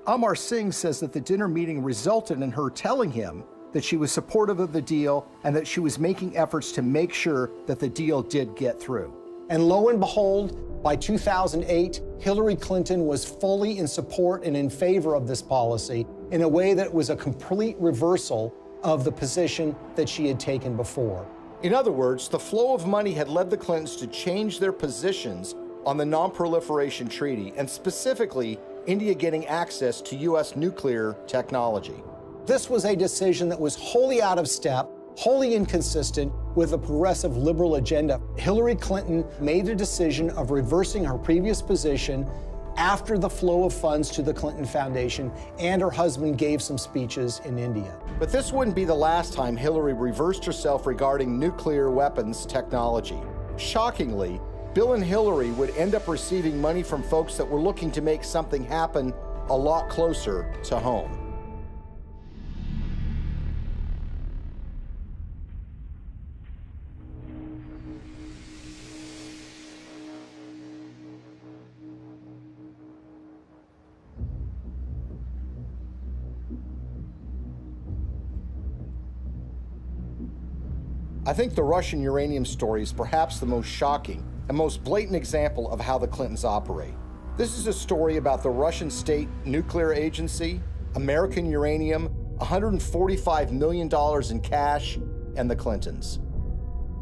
S14: Amar Singh says that the dinner meeting resulted in her telling him that she was supportive of the deal and that she was making efforts to make sure that the deal did get through.
S12: And lo and behold, by 2008, Hillary Clinton was fully in support and in favor of this policy in a way that was a complete reversal of the position that she had taken before.
S14: In other words, the flow of money had led the Clintons to change their positions on the Non-Proliferation Treaty, and specifically, India getting access to U.S. nuclear technology.
S12: This was a decision that was wholly out of step, wholly inconsistent with a progressive liberal agenda. Hillary Clinton made a decision of reversing her previous position after the flow of funds to the Clinton Foundation, and her husband gave some speeches in India.
S14: But this wouldn't be the last time Hillary reversed herself regarding nuclear weapons technology. Shockingly, Bill and Hillary would end up receiving money from folks that were looking to make something happen a lot closer to home. I think the Russian uranium story is perhaps the most shocking and most blatant example of how the Clintons operate. This is a story about the Russian State Nuclear Agency, American Uranium, $145 million in cash, and the Clintons.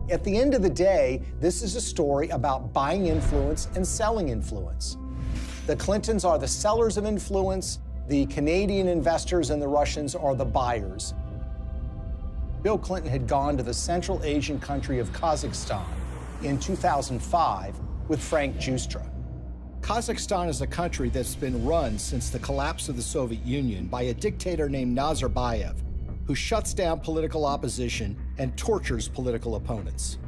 S12: At the end of the day, this is a story about buying influence and selling influence. The Clintons are the sellers of influence. The Canadian investors and the Russians are the buyers. Bill Clinton had gone to the Central Asian country of Kazakhstan in 2005 with Frank Giustra.
S14: Kazakhstan is a country that's been run since the collapse of the Soviet Union by a dictator named Nazarbayev, who shuts down political opposition and tortures political opponents.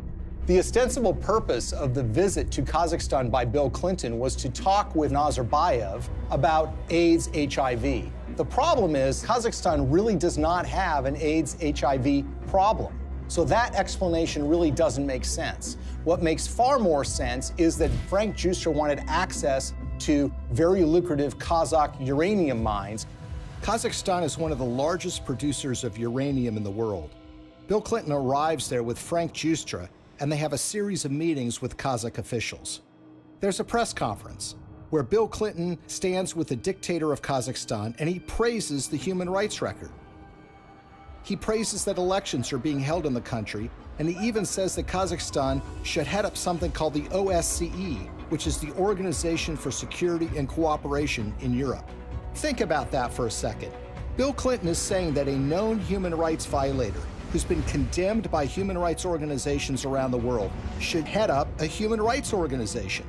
S12: The ostensible purpose of the visit to Kazakhstan by Bill Clinton was to talk with Nazarbayev about AIDS, HIV. The problem is Kazakhstan really does not have an AIDS, HIV problem. So that explanation really doesn't make sense. What makes far more sense is that Frank Giustra wanted access to very lucrative Kazakh uranium mines.
S14: Kazakhstan is one of the largest producers of uranium in the world. Bill Clinton arrives there with Frank Giustra, and they have a series of meetings with Kazakh officials. There's a press conference where Bill Clinton stands with the dictator of Kazakhstan and he praises the human rights record. He praises that elections are being held in the country, and he even says that Kazakhstan should head up something called the OSCE, which is the Organization for Security and Cooperation in Europe. Think about that for a second. Bill Clinton is saying that a known human rights violator who's been condemned by human rights organizations around the world should head up a human rights organization.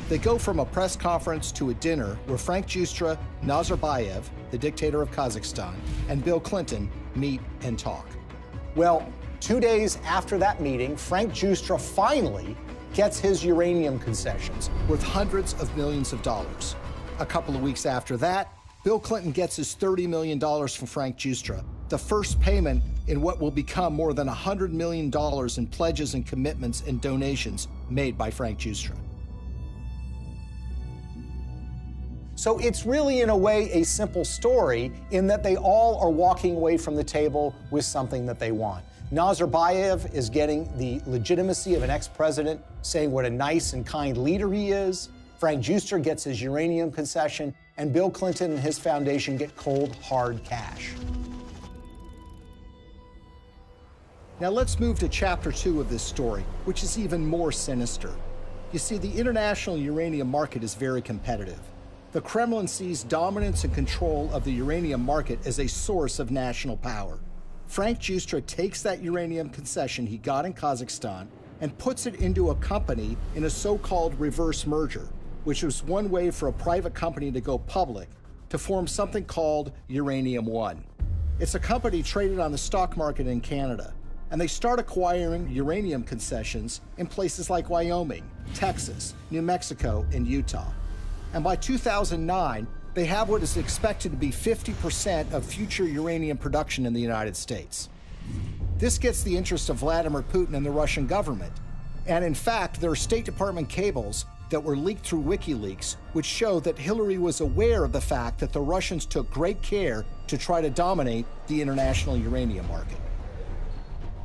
S14: They go from a press conference to a dinner where Frank Giustra, Nazarbayev, the dictator of Kazakhstan, and Bill Clinton meet and talk.
S12: Well, 2 days after that meeting, Frank Giustra finally gets his uranium concessions
S14: worth hundreds of millions of dollars. A couple of weeks after that, Bill Clinton gets his $30 million from Frank Giustra, the first payment in what will become more than $100 million in pledges and commitments and donations made by Frank Giustra.
S12: So it's really, in a way, a simple story in that they all are walking away from the table with something that they want. Nazarbayev is getting the legitimacy of an ex-president, saying what a nice and kind leader he is. Frank Giustra gets his uranium concession, and Bill Clinton and his foundation get cold, hard cash.
S14: Now let's move to chapter 2 of this story, which is even more sinister. You see, the international uranium market is very competitive. The Kremlin sees dominance and control of the uranium market as a source of national power. Frank Giustra takes that uranium concession he got in Kazakhstan and puts it into a company in a so-called reverse merger, which was one way for a private company to go public to form something called Uranium One. It's a company traded on the stock market in Canada, and they start acquiring uranium concessions in places like Wyoming, Texas, New Mexico, and Utah. And by 2009, they have what is expected to be 50% of future uranium production in the United States. This gets the interest of Vladimir Putin and the Russian government. And in fact, there are State Department cables that were leaked through WikiLeaks, which show that Hillary was aware of the fact that the Russians took great care to try to dominate the international uranium market.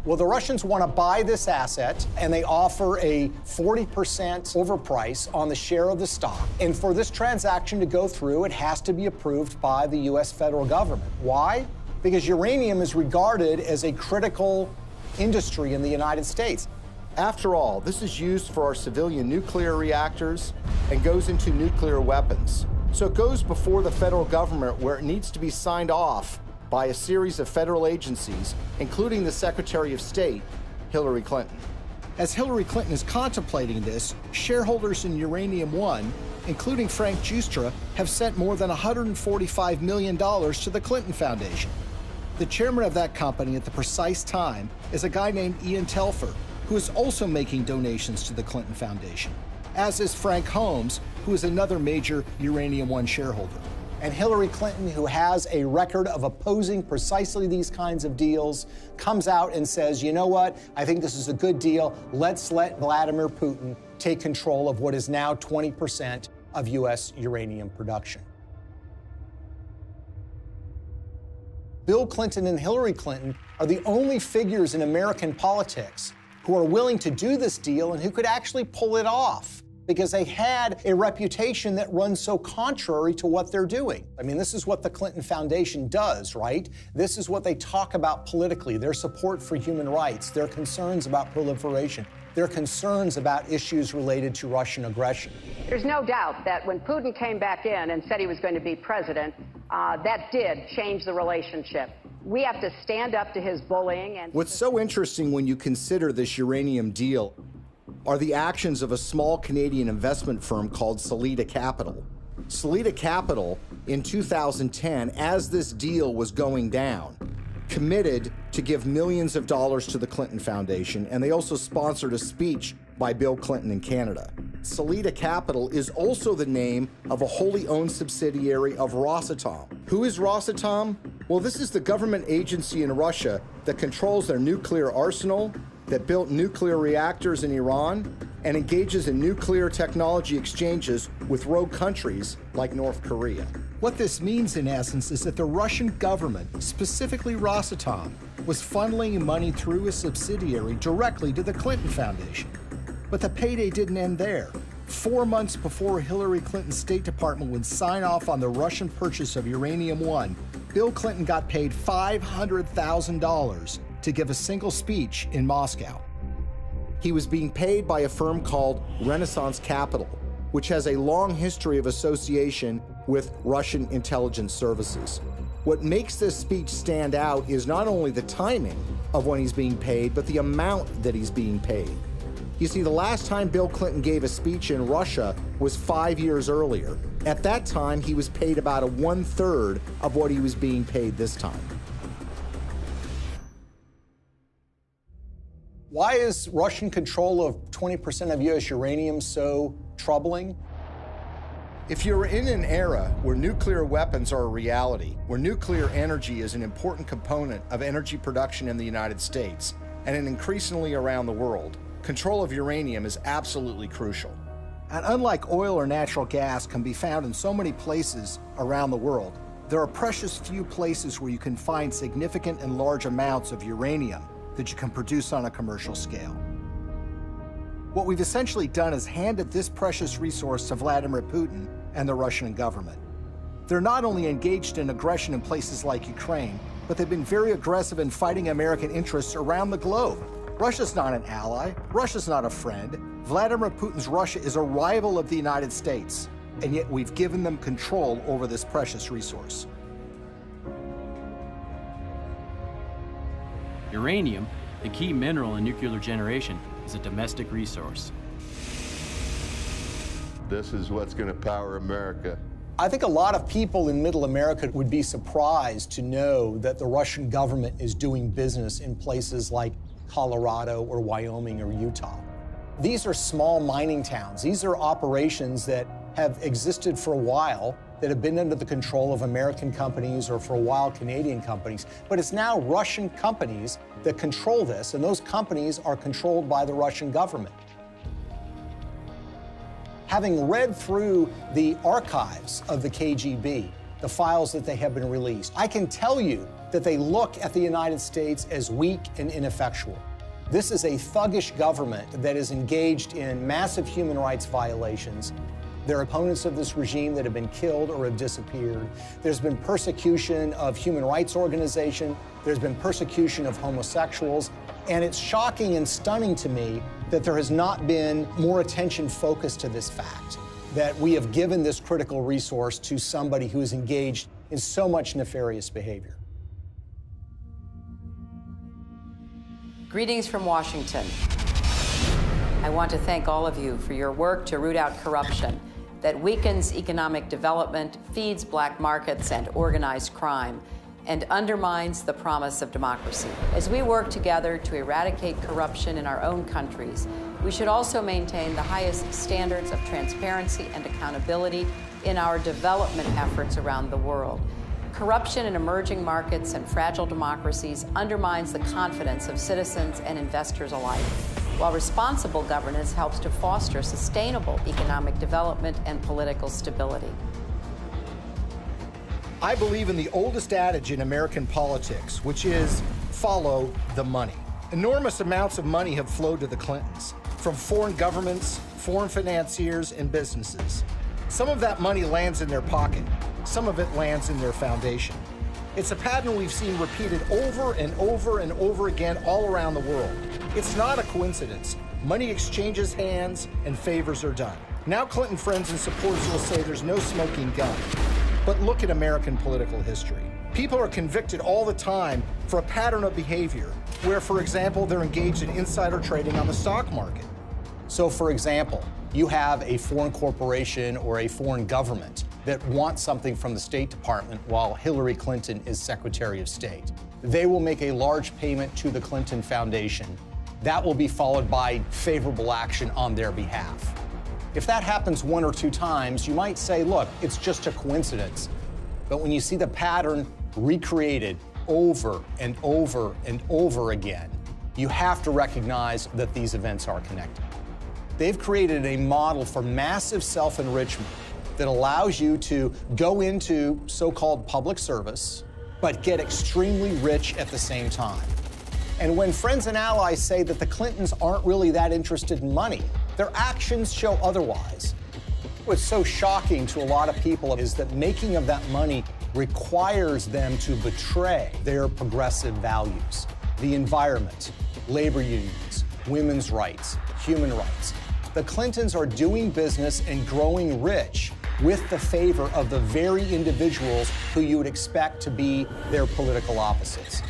S12: Well, the Russians want to buy this asset, and they offer a 40% overprice on the share of the stock. And for this transaction to go through, it has to be approved by the U.S. federal government. Why? Because uranium is regarded as a critical industry in the United States.
S14: After all, this is used for our civilian nuclear reactors and goes into nuclear weapons. So it goes before the federal government, where it needs to be signed off by a series of federal agencies, including the Secretary of State, Hillary Clinton. As Hillary Clinton is contemplating this, shareholders in Uranium One, including Frank Giustra, have sent more than $145 million to the Clinton Foundation. The chairman of that company at the precise time is a guy named Ian Telfer, who is also making donations to the Clinton Foundation, as is Frank Holmes, who is another major Uranium One shareholder.
S12: And Hillary Clinton, who has a record of opposing precisely these kinds of deals, comes out and says, you know what, I think this is a good deal. Let's let Vladimir Putin take control of what is now 20% of U.S. uranium production. Bill Clinton and Hillary Clinton are the only figures in American politics who are willing to do this deal and who could actually pull it off. because they had a reputation that runs so contrary to what they're doing. I mean, this is what the Clinton Foundation does, right? This is what they talk about politically, their support for human rights, their concerns about proliferation, their concerns about issues related to Russian aggression.
S4: There's no doubt that when Putin came back in and said he was going to be president, that did change the relationship. We have to stand up to his bullying. And
S14: what's so interesting when you consider this uranium deal are the actions of a small Canadian investment firm called Salida Capital. Salida Capital, in 2010, as this deal was going down, committed to give millions of dollars to the Clinton Foundation, and they also sponsored a speech by Bill Clinton in Canada. Salida Capital is also the name of a wholly owned subsidiary of Rosatom. Who is Rosatom? Well, this is the government agency in Russia that controls their nuclear arsenal, that built nuclear reactors in Iran, and engages in nuclear technology exchanges with rogue countries like North Korea.
S12: What this means, in essence, is that the Russian government, specifically Rosatom, was funneling money through a subsidiary directly to the Clinton Foundation. But the payday didn't end there. 4 months before Hillary Clinton's State Department would sign off on the Russian purchase of Uranium-1, Bill Clinton got paid $500,000 to give a single speech in Moscow.
S14: He was being paid by a firm called Renaissance Capital, which has a long history of association with Russian intelligence services. What makes this speech stand out is not only the timing of when he's being paid, but the amount that he's being paid. You see, the last time Bill Clinton gave a speech in Russia was 5 years earlier. At that time, he was paid about 1/3 of what he was being paid this time.
S12: Why is Russian control of 20% of U.S. uranium so troubling?
S14: If you're in an era where nuclear weapons are a reality, where nuclear energy is an important component of energy production in the United States and increasingly around the world, control of uranium is absolutely crucial.
S12: And unlike oil or natural gas can be found in so many places around the world, there are precious few places where you can find significant and large amounts of uranium that you can produce on a commercial scale. What we've essentially done is handed this precious resource to Vladimir Putin and the Russian government. They're not only engaged in aggression in places like Ukraine, but they've been very aggressive in fighting American interests around the globe. Russia's not an ally. Russia's not a friend. Vladimir Putin's Russia is a rival of the United States, and yet we've given them control over this precious resource.
S2: Uranium, the key mineral in nuclear generation, is a domestic resource.
S3: This is what's going to power America.
S12: I think a lot of people in Middle America would be surprised to know that the Russian government is doing business in places like Colorado or Wyoming or Utah. These are small mining towns. These are operations that have existed for a while, that have been under the control of American companies or for a while Canadian companies. But it's now Russian companies that control this, and those companies are controlled by the Russian government. Having read through the archives of the KGB, the files that they have been released, I can tell you that they look at the United States as weak and ineffectual. This is a thuggish government that is engaged in massive human rights violations. There are opponents of this regime that have been killed or have disappeared. There's been persecution of human rights organizations. There's been persecution of homosexuals. And it's shocking and stunning to me that there has not been more attention focused to this fact, that we have given this critical resource to somebody who is engaged in so much nefarious behavior.
S18: Greetings from Washington. I want to thank all of you for your work to root out corruption that weakens economic development, feeds black markets and organized crime, and undermines the promise of democracy. As we work together to eradicate corruption in our own countries, we should also maintain the highest standards of transparency and accountability in our development efforts around the world. Corruption in emerging markets and fragile democracies undermines the confidence of citizens and investors alike, while responsible governance helps to foster sustainable economic development and political stability.
S14: I believe in the oldest adage in American politics, which is follow the money. Enormous amounts of money have flowed to the Clintons, from foreign governments, foreign financiers, and businesses. Some of that money lands in their pocket. Some of it lands in their foundation. It's a pattern we've seen repeated over and over and over again all around the world. It's not a coincidence. Money exchanges hands and favors are done. Now Clinton friends and supporters will say there's no smoking gun. But look at American political history. People are convicted all the time for a pattern of behavior where, for example, they're engaged in insider trading on the stock market.
S12: So, for example, you have a foreign corporation or a foreign government that wants something from the State Department while Hillary Clinton is Secretary of State. They will make a large payment to the Clinton Foundation. That will be followed by favorable action on their behalf. If that happens 1 or 2 times, you might say, look, it's just a coincidence. But when you see the pattern recreated over and over and over again, you have to recognize that these events are connected. They've created a model for massive self-enrichment that allows you to go into so-called public service, but get extremely rich at the same time. And when friends and allies say that the Clintons aren't really that interested in money, their actions show otherwise. What's so shocking to a lot of people is that making of that money requires them to betray their progressive values, the environment, labor unions, women's rights, human rights. The Clintons are doing business and growing rich with the favor of the very individuals who you would expect to be their political opposites.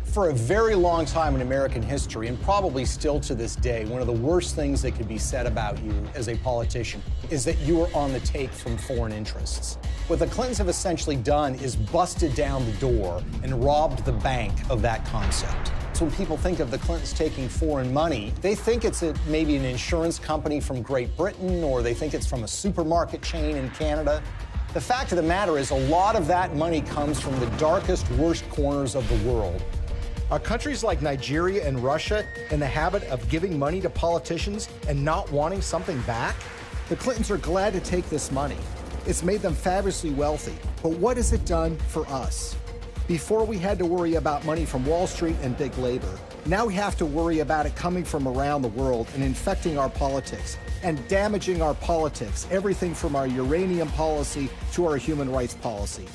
S12: For a very long time in American history, and probably still to this day, one of the worst things that could be said about you as a politician is that you are on the take from foreign interests. What the Clintons have essentially done is busted down the door and robbed the bank of that concept. So when people think of the Clintons taking foreign money, they think it's maybe an insurance company from Great Britain, or they think it's from a supermarket chain in Canada. The fact of the matter is a lot of that money comes from the darkest, worst corners of the world.
S14: Are countries like Nigeria and Russia in the habit of giving money to politicians and not wanting something back? The Clintons are glad to take this money. It's made them fabulously wealthy. But what has it done for us? Before we had to worry about money from Wall Street and big labor. Now we have to worry about it coming from around the world and infecting our politics and damaging our politics, everything from our uranium policy to our human rights policy.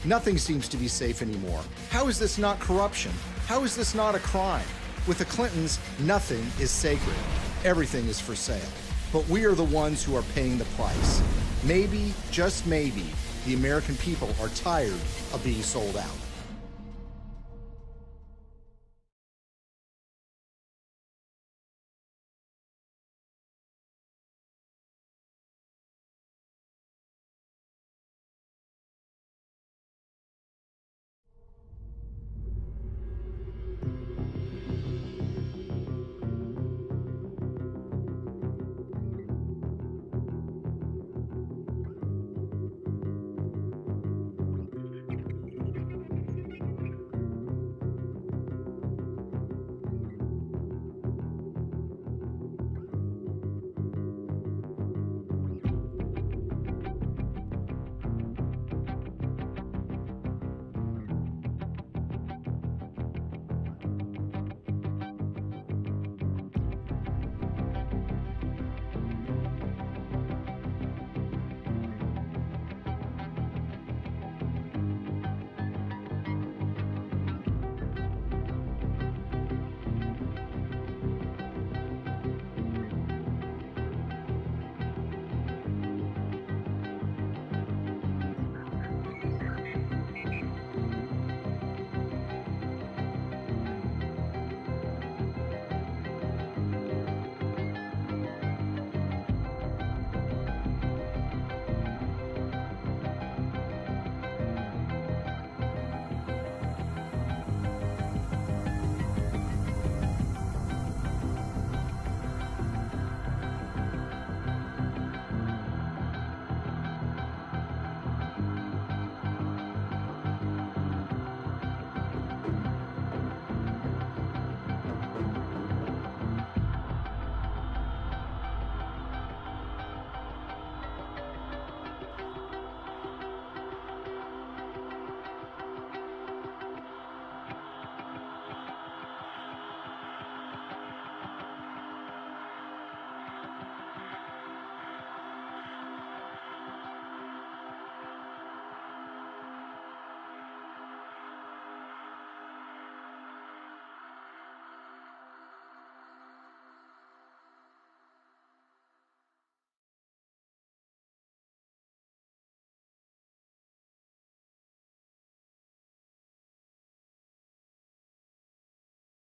S14: Nothing seems to be safe anymore. How is this not corruption? How is this not a crime? With the Clintons, nothing is sacred. Everything is for sale. But we are the ones who are paying the price. Maybe, just maybe, the American people are tired of being sold out.